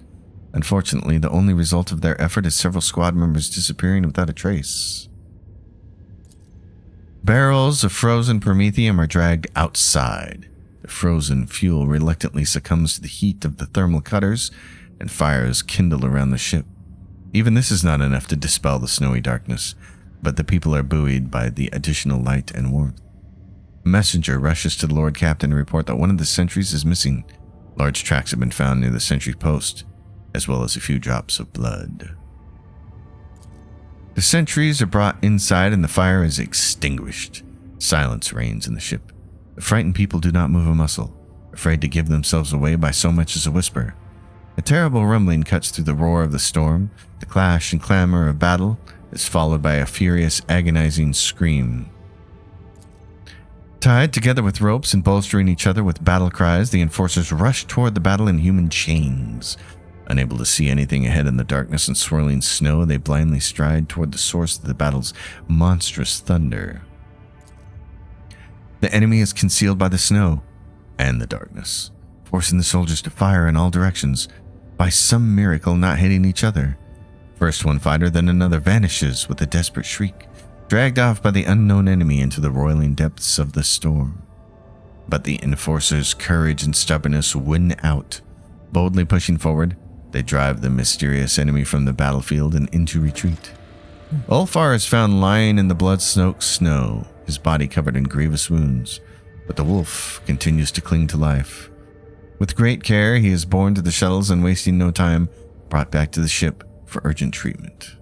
Unfortunately, the only result of their effort is several squad members disappearing without a trace. Barrels of frozen promethium are dragged outside. The frozen fuel reluctantly succumbs to the heat of the thermal cutters, and fires kindle around the ship. Even this is not enough to dispel the snowy darkness, but the people are buoyed by the additional light and warmth. A messenger rushes to the Lord Captain to report that one of the sentries is missing. Large tracks have been found near the sentry post, as well as a few drops of blood. The sentries are brought inside and the fire is extinguished. Silence reigns in the ship. The frightened people do not move a muscle, afraid to give themselves away by so much as a whisper. A terrible rumbling cuts through the roar of the storm. The clash and clamor of battle is followed by a furious, agonizing scream. Tied together with ropes and bolstering each other with battle cries, the enforcers rush toward the battle in human chains. Unable to see anything ahead in the darkness and swirling snow, they blindly stride toward the source of the battle's monstrous thunder. The enemy is concealed by the snow and the darkness, forcing the soldiers to fire in all directions, by some miracle not hitting each other. First one fighter, then another vanishes with a desperate shriek, dragged off by the unknown enemy into the roiling depths of the storm. But the enforcers' courage and stubbornness win out. Boldly pushing forward, they drive the mysterious enemy from the battlefield and into retreat. Ulfar is found lying in the blood-soaked snow, his body covered in grievous wounds, but the wolf continues to cling to life. With great care, he is borne to the shuttles and, wasting no time, brought back to the ship for urgent treatment.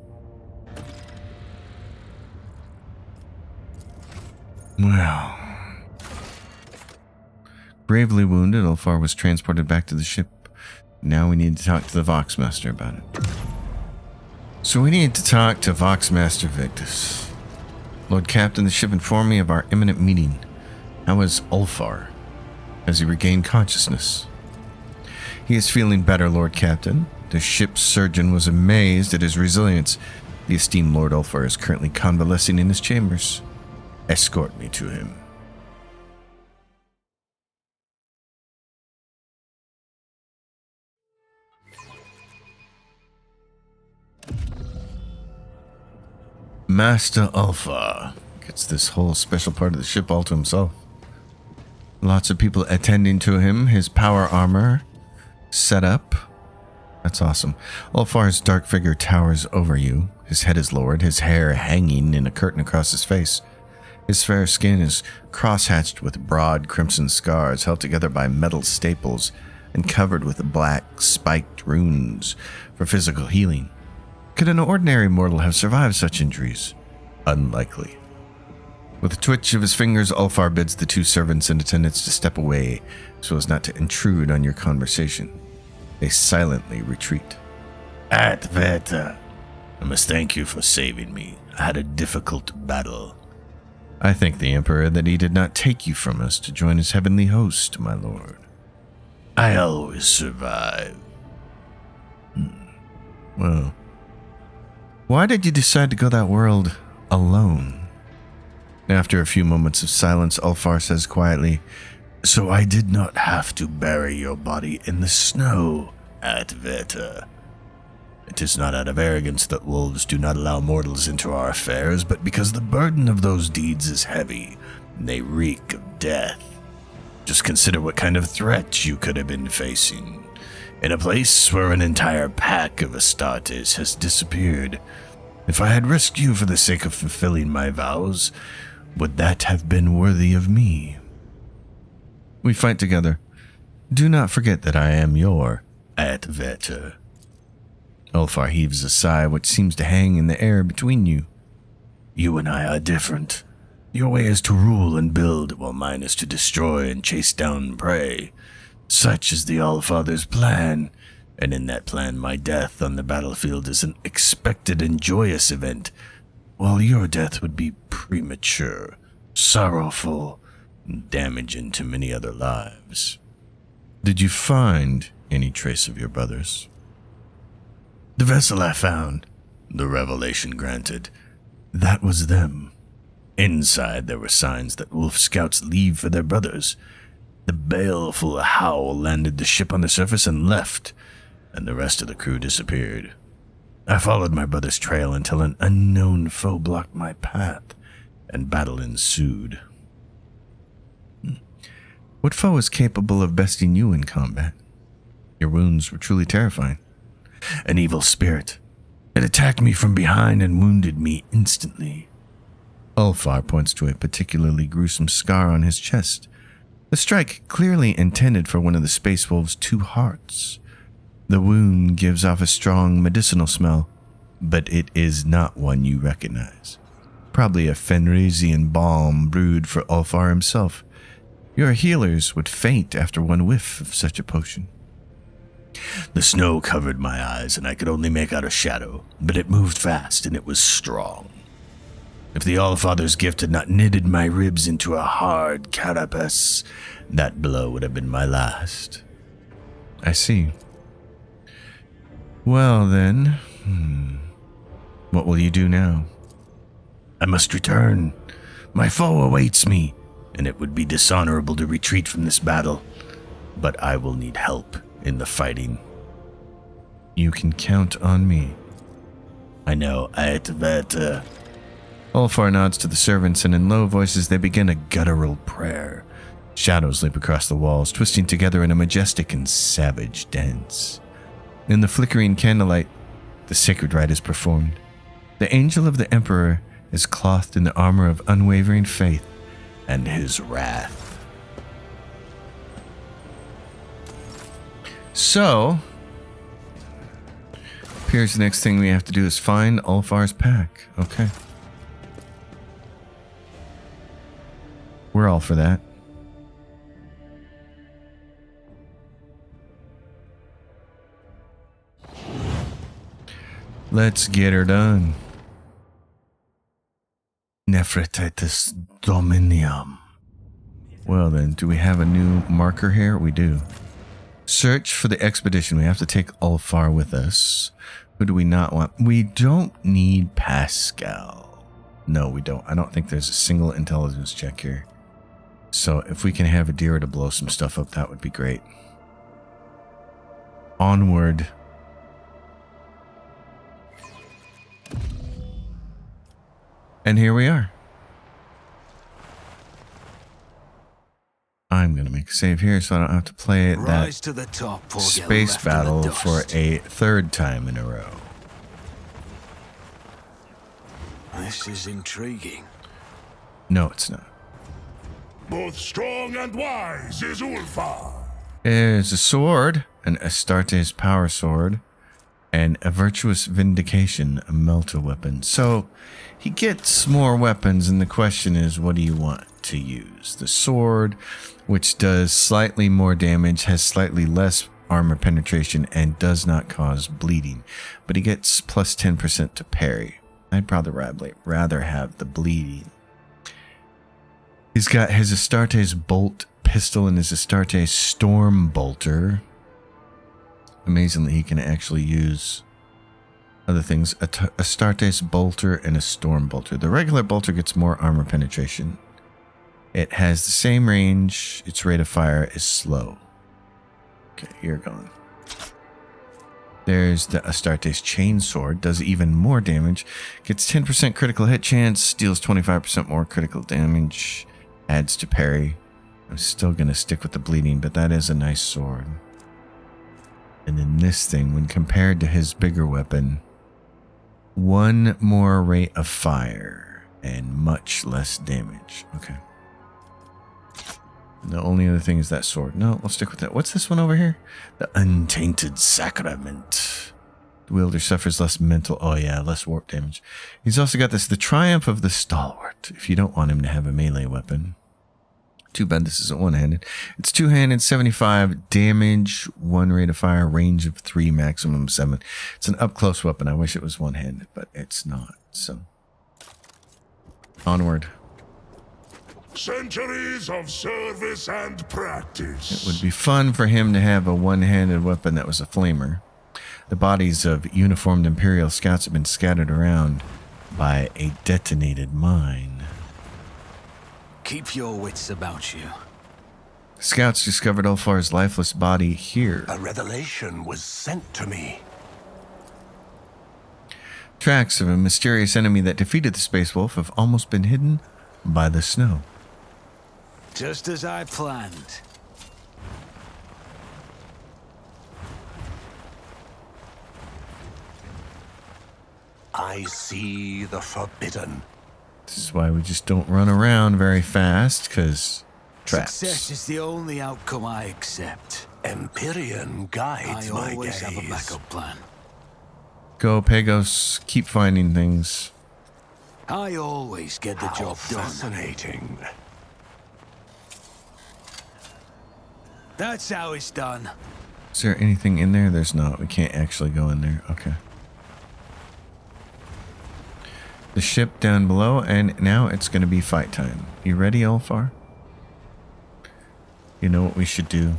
Well, gravely wounded, Ulfar was transported back to the ship. Now we need to talk to the Voxmaster about it. So we need to talk to Voxmaster Victus. Lord Captain, the ship informed me of our imminent meeting. How is Ulfar? Has he regained consciousness? He is feeling better, Lord Captain. The ship's surgeon was amazed at his resilience. The esteemed Lord Ulfar is currently convalescing in his chambers. Escort me to him. Master Ulfar gets this whole special part of the ship all to himself. Lots of people attending to him, his power armor set up. That's awesome. Ulfar's dark figure towers over you. His head is lowered, his hair hanging in a curtain across his face. His fair skin is cross-hatched with broad crimson scars held together by metal staples and covered with black spiked runes for physical healing. Could an ordinary mortal have survived such injuries? Unlikely. With a twitch of his fingers, Ulfar bids the two servants and attendants to step away so as not to intrude on your conversation. They silently retreat. Adveta, I must thank you for saving me. I had a difficult battle. I thank the Emperor that he did not take you from us to join his heavenly host, my lord. I always survive. Well, why did you decide to go that world alone? After a few moments of silence, Ulfar says quietly, so I did not have to bury your body in the snow at Veta. It is not out of arrogance that wolves do not allow mortals into our affairs, but because the burden of those deeds is heavy, and they reek of death. Just consider what kind of threat you could have been facing, in a place where an entire pack of Astartes has disappeared. If I had risked you for the sake of fulfilling my vows, would that have been worthy of me? We fight together. Do not forget that I am your Adveter. Ulfar heaves a sigh which seems to hang in the air between you. You and I are different. Your way is to rule and build, while mine is to destroy and chase down prey. Such is the Allfather's plan, and in that plan my death on the battlefield is an expected and joyous event, while your death would be premature, sorrowful, and damaging to many other lives. Did you find any trace of your brothers? The vessel I found, the revelation granted, that was them. Inside there were signs that wolf scouts leave for their brothers. The baleful howl landed the ship on the surface and left, and the rest of the crew disappeared. I followed my brother's trail until an unknown foe blocked my path, and battle ensued. What foe is capable of besting you in combat? Your wounds were truly terrifying. An evil spirit. It attacked me from behind and wounded me instantly. Ulfar points to a particularly gruesome scar on his chest. The strike clearly intended for one of the Space Wolves' 2 hearts. The wound gives off a strong medicinal smell, but it is not one you recognize. Probably a Fenrysian balm brewed for Ulfar himself. Your healers would faint after one whiff of such a potion. The snow covered my eyes, and I could only make out a shadow, but it moved fast, and it was strong. If the Allfather's gift had not knitted my ribs into a hard carapace, that blow would have been my last. I see. Well then, what will you do now? I must return. My foe awaits me, and it would be dishonorable to retreat from this battle, but I will need help in the fighting. You can count on me. I know, Adveter. Ulfar nods to the servants, and in low voices they begin a guttural prayer. Shadows leap across the walls, twisting together in a majestic and savage dance. In the flickering candlelight, the sacred rite is performed. The angel of the Emperor is clothed in the armor of unwavering faith and his wrath. So, appears the next thing we have to do is find Ulfar's pack. Okay. We're all for that. Let's get her done. Nefertiti's Dominium. Well then, do we have a new marker here? We do. Search for the expedition. We have to take Ulfar with us. Who do we not want? We don't need Pascal. No, we don't. I don't think there's a single intelligence check here. So if we can have Adira to blow some stuff up, that would be great. Onward. And here we are. I'm going to make a save here so I don't have to play that to the top, or get space left in the battle dust. for a 3rd time in a row. This is intriguing. No, it's not. Both strong and wise is Ulfar. There's a sword, an Astartes power sword, and a virtuous vindication, a melter weapon. So he gets more weapons, and the question is, what do you want to use? The sword, which does slightly more damage, has slightly less armor penetration, and does not cause bleeding. But he gets plus 10% to parry. I'd rather have the bleeding. He's got his Astartes bolt pistol and his Astartes storm bolter. Amazingly, he can actually use other things. A Astartes bolter and a storm bolter. The regular bolter gets more armor penetration. It has the same range. Its rate of fire is slow. Okay, you're gone. There's the Astarte's Chainsword. Does even more damage. Gets 10% critical hit chance. Deals 25% more critical damage. Adds to parry. I'm still going to stick with the bleeding, but that is a nice sword. And then this thing, when compared to his bigger weapon, one more rate of fire and much less damage. Okay. The only other thing is that sword. No, we'll stick with that. What's this one over here? The Untainted Sacrament. The wielder suffers less mental... Oh, yeah, less warp damage. He's also got this, the Triumph of the Stalwart, if you don't want him to have a melee weapon. Too bad this isn't one-handed. It's two-handed, 75 damage, 1 rate of fire, range of 3, maximum 7. It's an up-close weapon. I wish it was one-handed, but it's not. So, onward. Centuries of service and practice. It would be fun for him to have a one-handed weapon that was a flamer. The bodies of uniformed Imperial scouts have been scattered around by a detonated mine. Keep your wits about you. Scouts discovered Ulfar's lifeless body here. A revelation was sent to me. Tracks of a mysterious enemy that defeated the Space Wolf have almost been hidden by the snow. Just as I planned. I see the forbidden. This is why we just don't run around very fast, because traps. Success is the only outcome I accept. Empyrean guides I my always gaze. have a backup plan. Go, Pagos. Keep finding things. I always get the How job done. fascinating. That's how it's done. Is there anything in there? There's not. We can't actually go in there. Okay. The ship down below, and now it's going to be fight time. You ready, Ulfar? You know what we should do?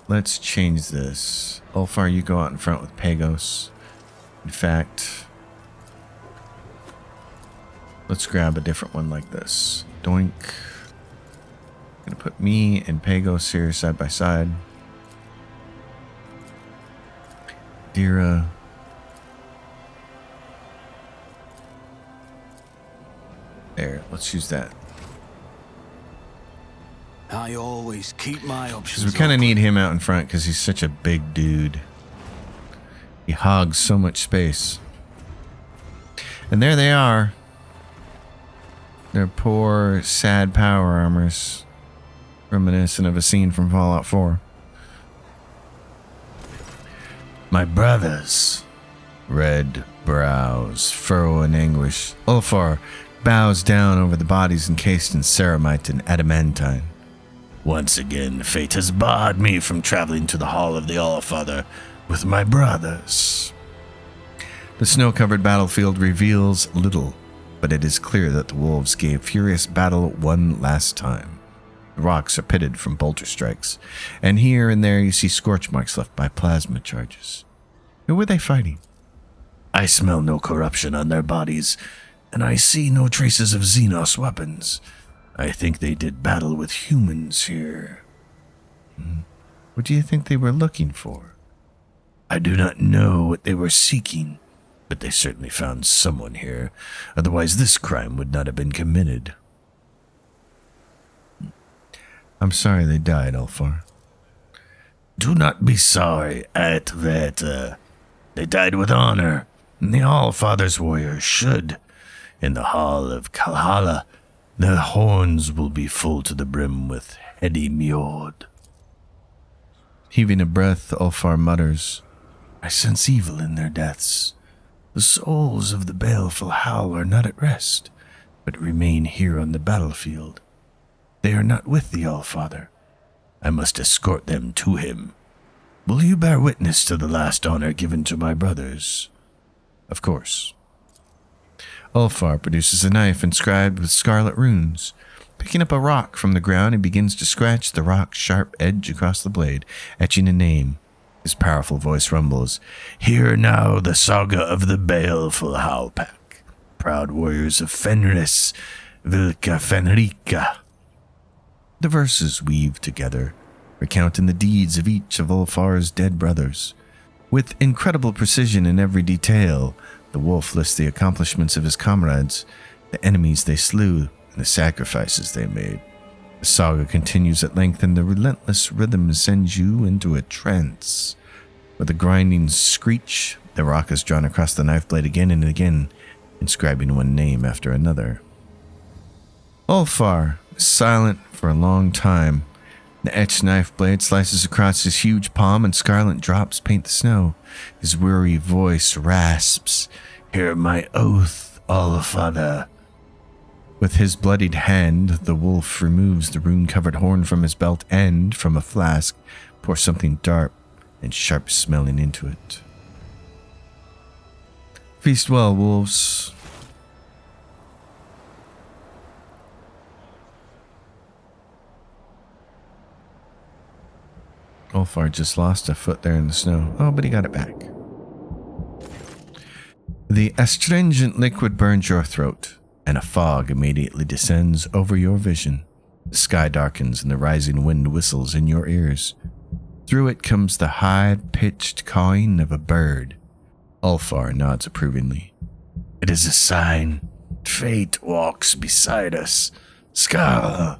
Let's change this. Ulfar, you go out in front with Pagos. In fact, let's grab a different one like this. Doink. I'm going to put me and Pagos here side by side. Dira. There, let's use that. I always keep my options. Because we kind of open. need him out in front because he's such a big dude. He hogs so much space. And there they are. Their poor, sad power armors. Reminiscent of a scene from Fallout 4. My brothers. Red brows furrow in anguish. Ulfar bows down over the bodies encased in ceramite and adamantine. Once again, fate has barred me from traveling to the Hall of the Allfather with my brothers. The snow-covered battlefield reveals little, but it is clear that the wolves gave furious battle one last time. The rocks are pitted from bolter strikes, and here and there you see scorch marks left by plasma charges. Who were they fighting? I smell no corruption on their bodies, and I see no traces of Xenos weapons. I think they did battle with humans here. What do you think they were looking for? I do not know what they were seeking, but they certainly found someone here. Otherwise, this crime would not have been committed. I'm sorry they died, Ulfar. Do not be sorry, Atveta. They died with honor, and the Allfather's warriors should. In the Hall of Kalhala, their horns will be full to the brim with heady Mjord. Heaving a breath, Ulfar mutters, I sense evil in their deaths. The souls of the baleful Howl are not at rest, but remain here on the battlefield. They are not with the Allfather. I must escort them to him. Will you bear witness to the last honor given to my brothers? Of course. Ulfar produces a knife inscribed with scarlet runes. Picking up a rock from the ground, he begins to scratch the rock's sharp edge across the blade, etching a name. His powerful voice rumbles, Hear now the saga of the baleful Howlpack, proud warriors of Fenrys, Vilka Fenrika. The verses weave together, recounting the deeds of each of Ulfar's dead brothers. With incredible precision in every detail, the wolf lists the accomplishments of his comrades, the enemies they slew, and the sacrifices they made. The saga continues at length, and the relentless rhythm sends you into a trance. With a grinding screech, the rock is drawn across the knife blade again and again, inscribing one name after another. Ulfar is silent for a long time. The etched knife blade slices across his huge palm, and scarlet drops paint the snow. His weary voice rasps, "Hear my oath, Allfather." With his bloodied hand, the wolf removes the rune-covered horn from his belt and, from a flask, pours something dark and sharp-smelling into it. Feast well, wolves. Ulfar just lost a foot there in the snow. Oh, but he got it back. The astringent liquid burns your throat, and a fog immediately descends over your vision. The sky darkens and the rising wind whistles in your ears. Through it comes the high-pitched cawing of a bird. Ulfar nods approvingly. It is a sign. Fate walks beside us. Ska!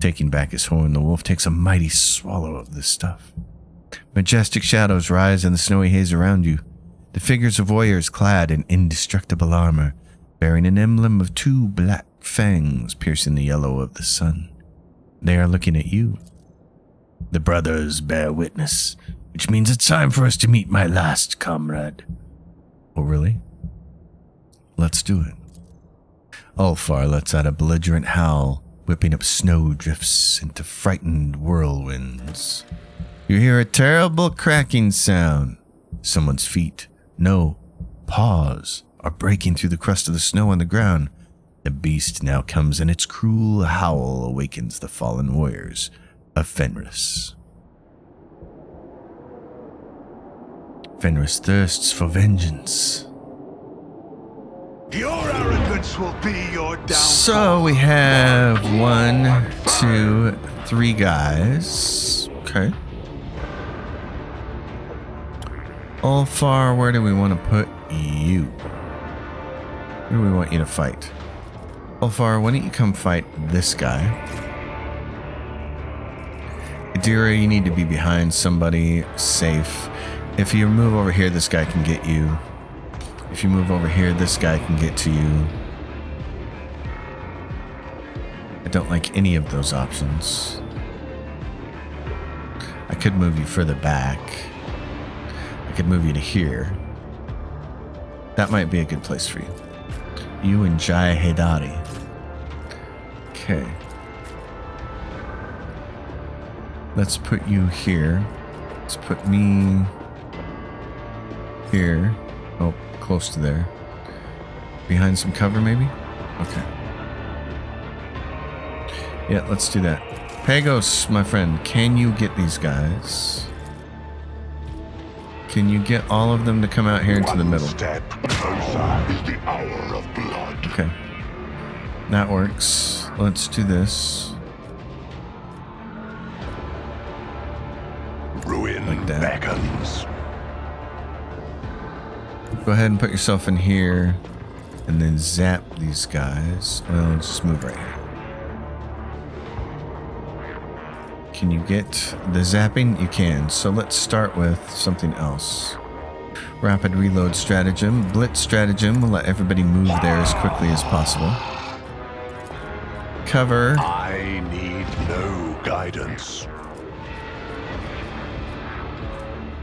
Taking back his horn, the wolf takes a mighty swallow of this stuff. Majestic shadows rise in the snowy haze around you. The figures of warriors clad in indestructible armor, bearing an emblem of two black fangs piercing the yellow of the sun. They are looking at you. The brothers bear witness, which means it's time for us to meet my last comrade. Oh, really? Let's do it. Ulfar lets out a belligerent howl, whipping up snow drifts into frightened whirlwinds. You hear a terrible cracking sound. Someone's feet, paws, are breaking through the crust of the snow on the ground. The beast now comes, and its cruel howl awakens the fallen warriors of Fenrys. Fenrys thirsts for vengeance. Your arrogance will be your downfall. So we have 1, 2, 3 guys. Okay. Ulfar, where do we want to put you? Where do we want you to fight? Ulfar, why don't you come fight this guy? Adira, you need to be behind somebody safe. If you move over here, this guy can get you. If you move over here, this guy can get to you. I don't like any of those options. I could move you further back. I could move you to here. That might be a good place for you. You and Jaya Hedari. Okay. Let's put you here. Let's put me here. Oh, close to there. Behind some cover, maybe? Okay. Yeah, let's do that. Pagos, my friend, can you get these guys? Can you get all of them to come out here into the middle? Step closer is the hour of blood. Okay. That works. Let's do this. Ruin Like that. beckons. Go ahead and put yourself in here and then zap these guys. Well, just move right here. Can you get the zapping? You can. So let's start with something else. Rapid reload stratagem. Blitz stratagem will let everybody move there as quickly as possible. Cover. I need no guidance.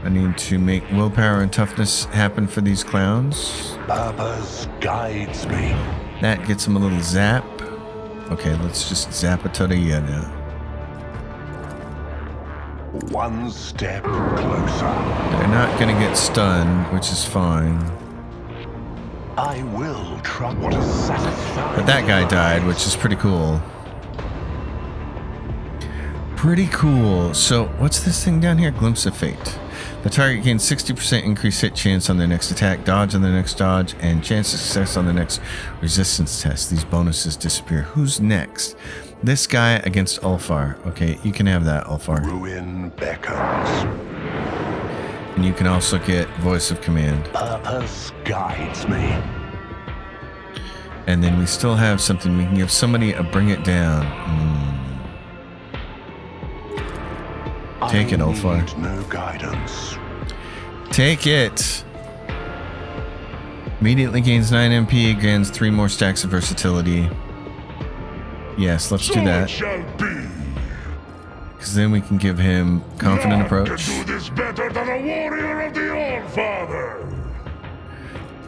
I need to make willpower and toughness happen for these clowns. Purpose guides me. That gets them a little zap. Okay, let's just zap a Todaya now. One step closer. They're not going to get stunned, which is fine. I will try. What a satisfying. But that guy died, which is pretty cool. Pretty cool. So, what's this thing down here? Glimpse of Fate. The target gains 60% increased hit chance on their next attack, dodge on their next dodge, and chance of success on the next resistance test. These bonuses disappear. Who's next? This guy against Ulfar. Okay, you can have that, Ulfar. Ruin beckons. And you can also get Voice of Command. Purpose guides me. And then we still have something. We can give somebody a Bring It Down. Take it, Ulfar. Need no guidance. Take it. Immediately gains 9 MP, gains 3 more stacks of versatility. Yes, let's do that. Shall be. Because then we can give him Confident Approach. Can do this better than a warrior of the All-Father.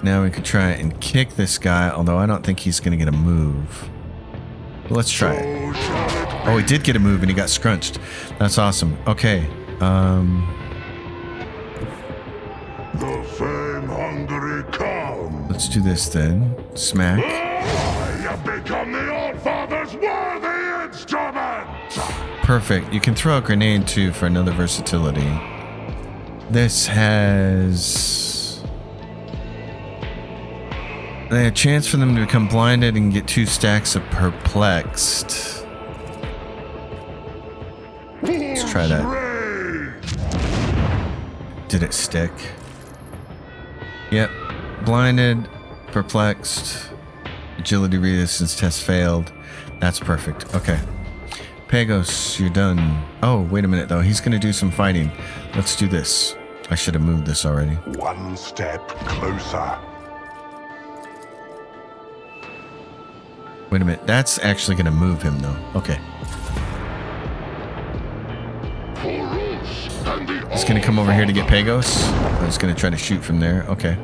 Now we could try and kick this guy, although I don't think he's going to get a move. Let's try it. Oh, he did get a move and he got scrunched. That's awesome. Okay. The fame-hungry come. Let's do this then. Smack. I have become the All-Father's worthy instrument. Perfect. You can throw a grenade too for another versatility. This has a chance for them to become blinded and get 2 stacks of perplexed. Let's try that. Did it stick? Yep. Blinded, perplexed, agility resistance test failed. That's perfect. Okay. Pagos, you're done. Oh, wait a minute though. He's gonna do some fighting. Let's do this. I should have moved this already. One step closer. Wait a minute. That's actually gonna move him though. Okay. He's gonna come over here to get Pagos. I was gonna try to shoot from there. Okay.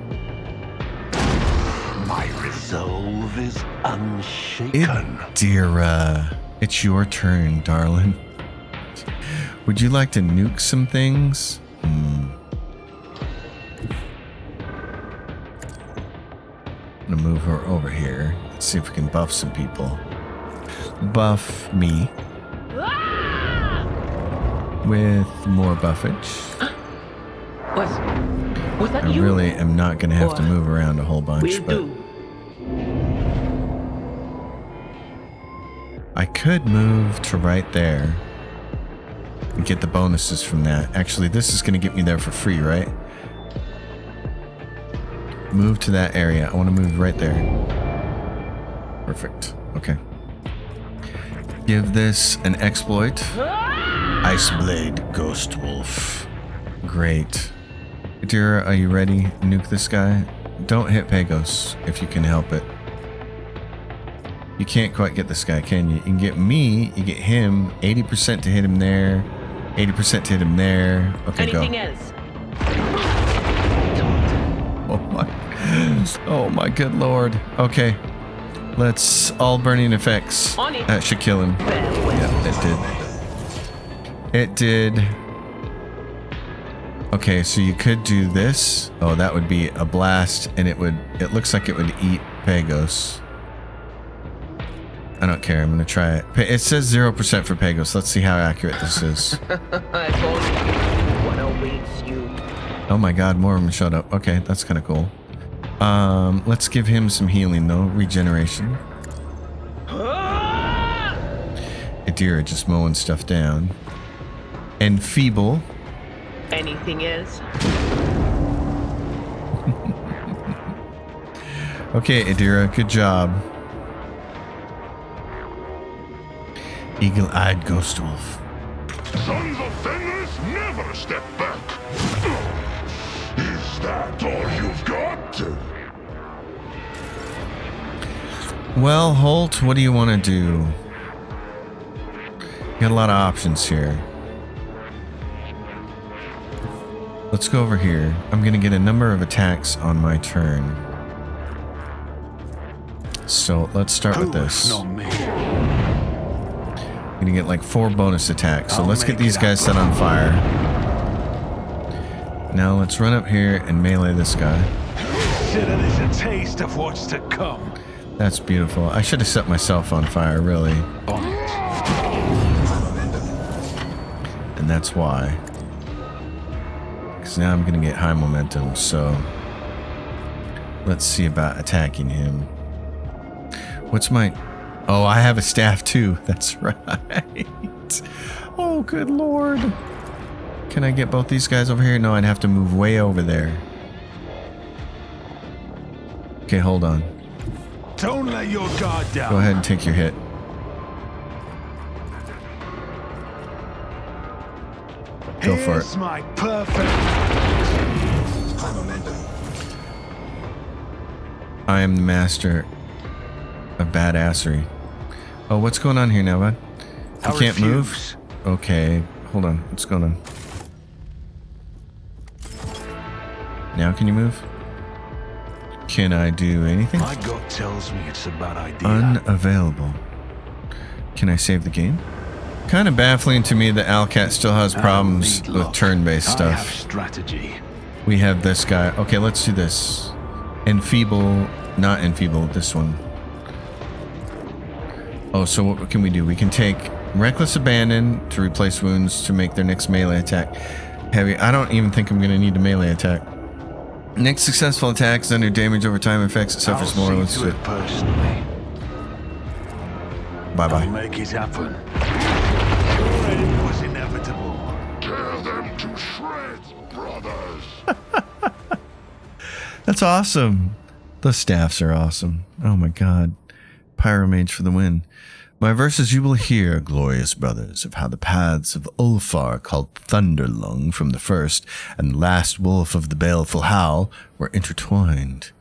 My resolve is unshaken. Idira, it's your turn, darling. Would you like to nuke some things? I'm gonna move her over here. Let's see if we can buff some people. Buff me. With more buffage. Was that I you? really am not going to have to Or move around a whole bunch, Will but do. I could move to right there and get the bonuses from that. Actually, this is going to get me there for free, right? Move to that area. I want to move right there. Perfect. Okay. Give this an exploit. Iceblade Ghost Wolf. Great. Adira, are you ready? Nuke this guy. Don't hit Pagos if you can help it. You can't quite get this guy, can you? You can get me, you get him, 80% to hit him there, 80% to hit him there. Okay, Anything go. else? Oh my good lord. Okay. Let's all burning effects. On it. That should kill him. Yeah, it did. It did. Okay, so you could do this. Oh, that would be a blast, and it looks like it would eat Pagos. I don't care. I'm gonna try it. It says 0% for Pagos. Let's see how accurate this is. What awaits you? Oh my god, more of them showed up. Okay, that's kind of cool. Let's give him some healing though. Regeneration. Adira just mowing stuff down. Enfeeble. Anything else? Okay, Adira, good job. Eagle-eyed Ghost Wolf. Sons of Fenrys never step back. Is that all you've got? Well, Holt, what do you want to do? You got a lot of options here. Let's go over here. I'm going to get a number of attacks on my turn. So let's start with this. I'm going to get like 4 bonus attacks. So let's get these guys set on fire. Now let's run up here and melee this guy. Consider this a taste of what's to come. That's beautiful. I should have set myself on fire, really. And that's why. Because because now I'm going to get high momentum. So let's see about attacking him. What's my... Oh, I have a staff too. That's right. Oh, good lord. Can I get both these guys over here? No, I'd have to move way over there. Okay, hold on. Don't let your guard down. Go ahead and take your hit. Go for it. Here's my perfect. I am the master of badassery. Oh, what's going on here now, bud? You I can't move? refuse. Okay, hold on. What's going on? Now can you move? Can I do anything? My gut tells me it's a bad idea. Unavailable. Can I save the game? Kind of baffling to me that Alcat still has problems Need with luck. turn-based I have stuff. strategy. We have this guy. Okay, let's do this. Enfeeble, not enfeeble, this one. Oh, so what can we do? We can take Reckless Abandon to replace wounds to make their next melee attack heavy. I don't even think I'm going to need a melee attack. Next successful attack is under damage over time effects. It suffers more. I'll Let's see do to it. it personally. I'll Bye-bye. make it happen. It was inevitable. Tear them to shreds, brothers. That's awesome. Those staffs are awesome. Oh my god. Pyromage for the win. My verses you will hear, glorious brothers, of how the paths of Ulfar, called Thunderlung from the first and last wolf of the baleful howl, were intertwined.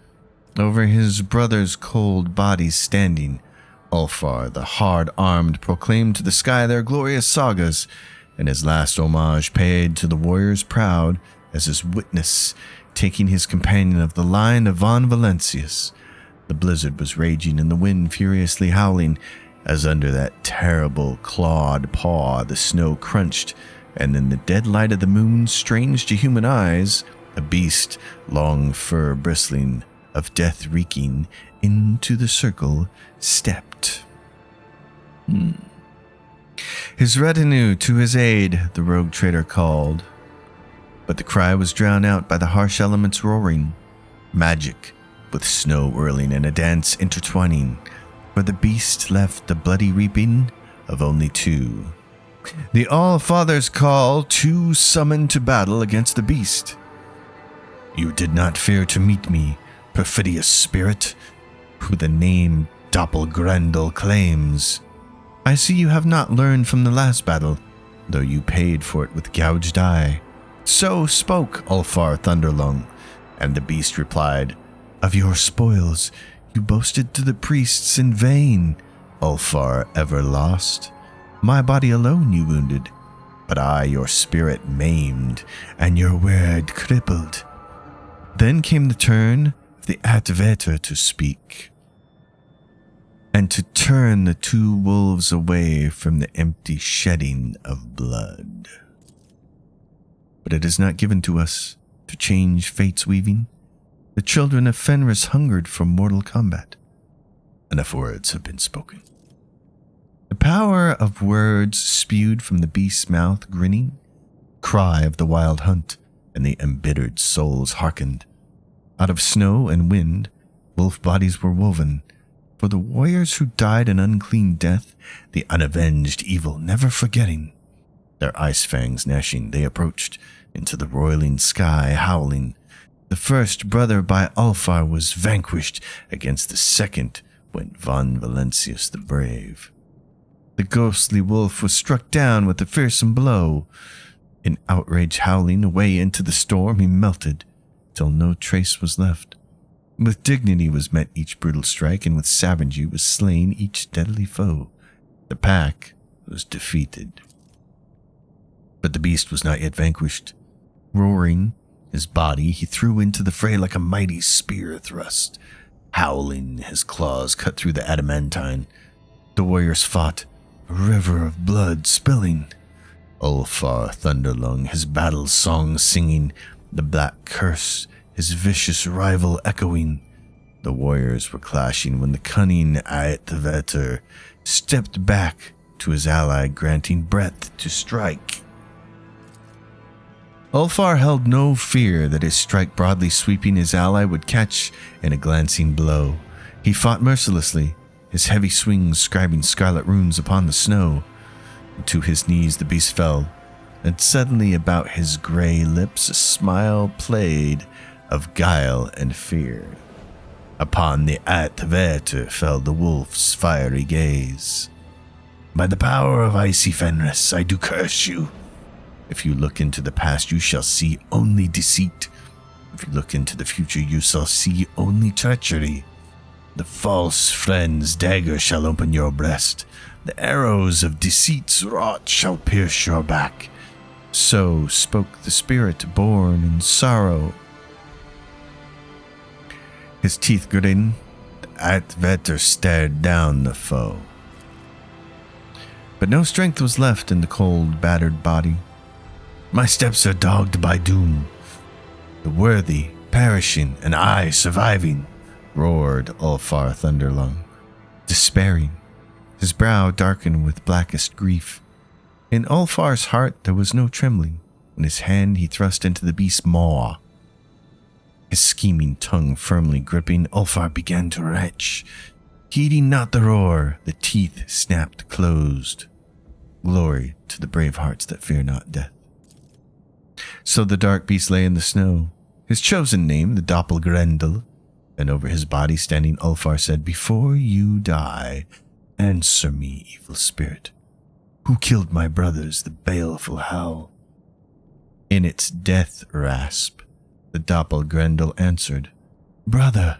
Over his brother's cold bodies standing, Ulfar, the hard-armed, proclaimed to the sky their glorious sagas, and his last homage paid to the warriors proud as his witness, taking his companion of the line of Von Valancius. The blizzard was raging and the wind furiously howling, as under that terrible clawed paw the snow crunched, and in the dead light of the moon, strange to human eyes, a beast, long fur bristling, of death reeking, into the circle stepped. His retinue to his aid the rogue trader called, but the cry was drowned out by the harsh elements roaring, magic with snow whirling and a dance intertwining, for the beast left the bloody reaping of only two. The All-Father's call, two summoned to battle against the beast. You did not fear to meet me, perfidious spirit, who the name Doppelgrendel claims. I see you have not learned from the last battle, though you paid for it with gouged eye. So spoke Ulfar Thunderlung, and the beast replied, Of your spoils you boasted to the priests in vain, Ulfar ever lost. My body alone you wounded, but I your spirit maimed, and your word crippled. Then came the turn of the Atveter to speak, and to turn the two wolves away from the empty shedding of blood. But it is not given to us to change fate's weaving. The children of Fenrys hungered for mortal combat. Enough words have been spoken. The power of words spewed from the beast's mouth, grinning, cry of the wild hunt, and the embittered souls hearkened. Out of snow and wind, wolf bodies were woven. For the warriors who died an unclean death, the unavenged evil never forgetting. Their ice fangs gnashing, they approached into the roiling sky, howling. The first brother by Ulfar was vanquished, against the second went Von Valancius the brave. The ghostly wolf was struck down with a fearsome blow. In outrage howling away into the storm he melted, till no trace was left. With dignity was met each brutal strike, and with savagery was slain each deadly foe. The pack was defeated. But the beast was not yet vanquished. Roaring, his body he threw into the fray like a mighty spear thrust. Howling, his claws cut through the adamantine. The warriors fought, a river of blood spilling. Ulfar Thunderlung, his battle song singing, the black curse, his vicious rival echoing. The warriors were clashing when the cunning Aetveter stepped back to his ally, granting breath to strike. Ulfar held no fear that his strike broadly sweeping his ally would catch in a glancing blow. He fought mercilessly, his heavy swings scribing scarlet runes upon the snow. To his knees the beast fell, and suddenly about his grey lips a smile played of guile and fear. Upon the Atveter fell the wolf's fiery gaze. By the power of icy Fenrys, I do curse you. If you look into the past, you shall see only deceit. If you look into the future, you shall see only treachery. The false friend's dagger shall open your breast. The arrows of deceit's wrought shall pierce your back. So spoke the spirit born in sorrow. His teeth gritting, the Atveter stared down the foe. But no strength was left in the cold, battered body. My steps are dogged by doom. The worthy perishing and I surviving, roared Ulfar Thunderlung, despairing, his brow darkened with blackest grief. In Ulfar's heart there was no trembling. In his hand he thrust into the beast's maw. His scheming tongue firmly gripping, Ulfar began to retch. Heeding not the roar, the teeth snapped closed. Glory to the brave hearts that fear not death. So the dark beast lay in the snow, his chosen name, the Doppelgrendel, and over his body standing Ulfar said, Before you die, answer me, evil spirit. Who killed my brothers, the baleful howl? In its death rasp, the Doppelgrendel answered, Brother,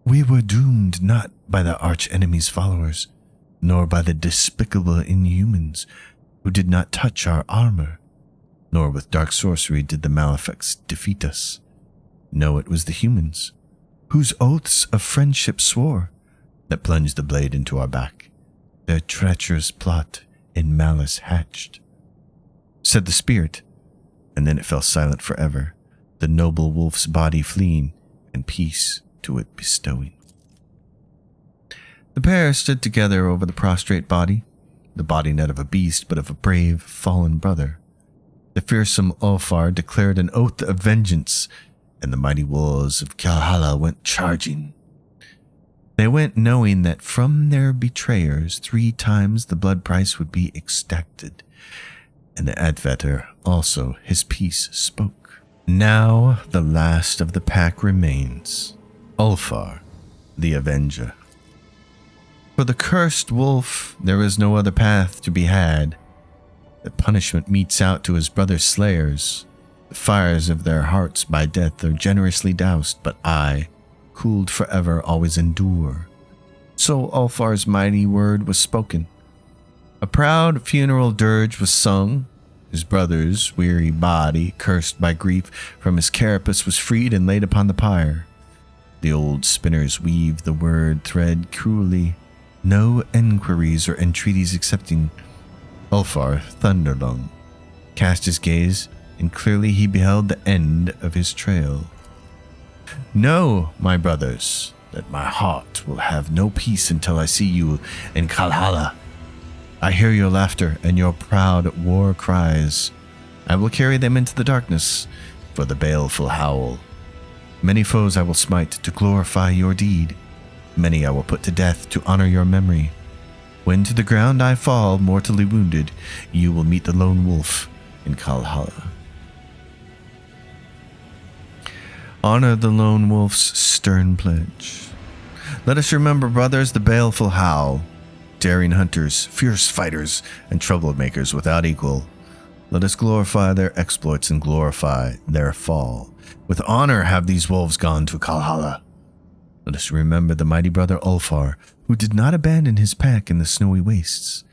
we were doomed not by the arch-enemy's followers, nor by the despicable inhumans who did not touch our armor, nor with dark sorcery did the Malefics defeat us. No, it was the humans, whose oaths of friendship swore, that plunged the blade into our back. Their treacherous plot in malice hatched. Said the spirit, and then it fell silent forever, the noble wolf's body fleeing, and peace to it bestowing. The pair stood together over the prostrate body, the body not of a beast, but of a brave, fallen brother. The fearsome Ulfar declared an oath of vengeance, and the mighty wolves of Valhalla went charging. They went knowing that from their betrayers 3 times the blood price would be exacted, and the Atveter also his peace spoke. Now the last of the pack remains, Ulfar, the Avenger. For the cursed wolf, there is no other path to be had. The punishment metes out to his brother's slayers. The fires of their hearts by death are generously doused, but I, cooled forever, always endure. So Ulfar's mighty word was spoken. A proud funeral dirge was sung. His brother's weary body, cursed by grief, from his carapace was freed and laid upon the pyre. The old spinners weave the word thread cruelly, no enquiries or entreaties accepting. Ulfar Thunderlung cast his gaze, and clearly he beheld the end of his trail. Know, my brothers, that my heart will have no peace until I see you in Valhalla. I hear your laughter and your proud war cries. I will carry them into the darkness for the baleful howl. Many foes I will smite to glorify your deed. Many I will put to death to honor your memory. When to the ground I fall, mortally wounded, you will meet the lone wolf in Valhalla. Honor the lone wolf's stern pledge. Let us remember, brothers, the baleful howl. Daring hunters, fierce fighters, and troublemakers without equal. Let us glorify their exploits and glorify their fall. With honor have these wolves gone to Valhalla. Let us remember the mighty brother Ulfar, who did not abandon his pack in the snowy wastes.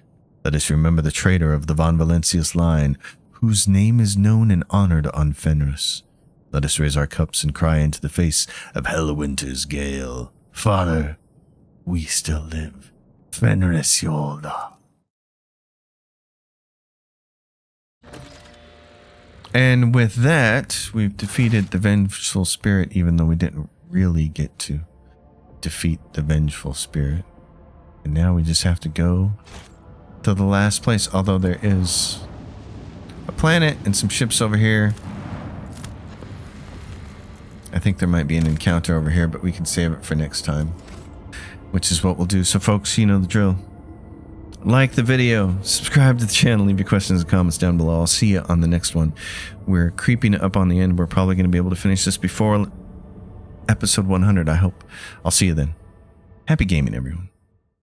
Let us remember the traitor of the Von Valencius line, whose name is known and honored on Fenrys. Let us raise our cups and cry into the face of Hellwinter's gale. Father, we still live. Fenrys Hjolda. And with that, we've defeated the Vengeful Spirit, even though we didn't really get to defeat the Vengeful Spirit. And now we just have to go to the last place, although there is a planet and some ships over here. I think there might be an encounter over here, but we can save it for next time, which is what we'll do. So folks, you know the drill. Like the video, subscribe to the channel, leave your questions and comments down below. I'll see you on the next one. We're creeping up on the end. We're probably going to be able to finish this before episode 100, I hope. I'll see you then. Happy gaming, everyone.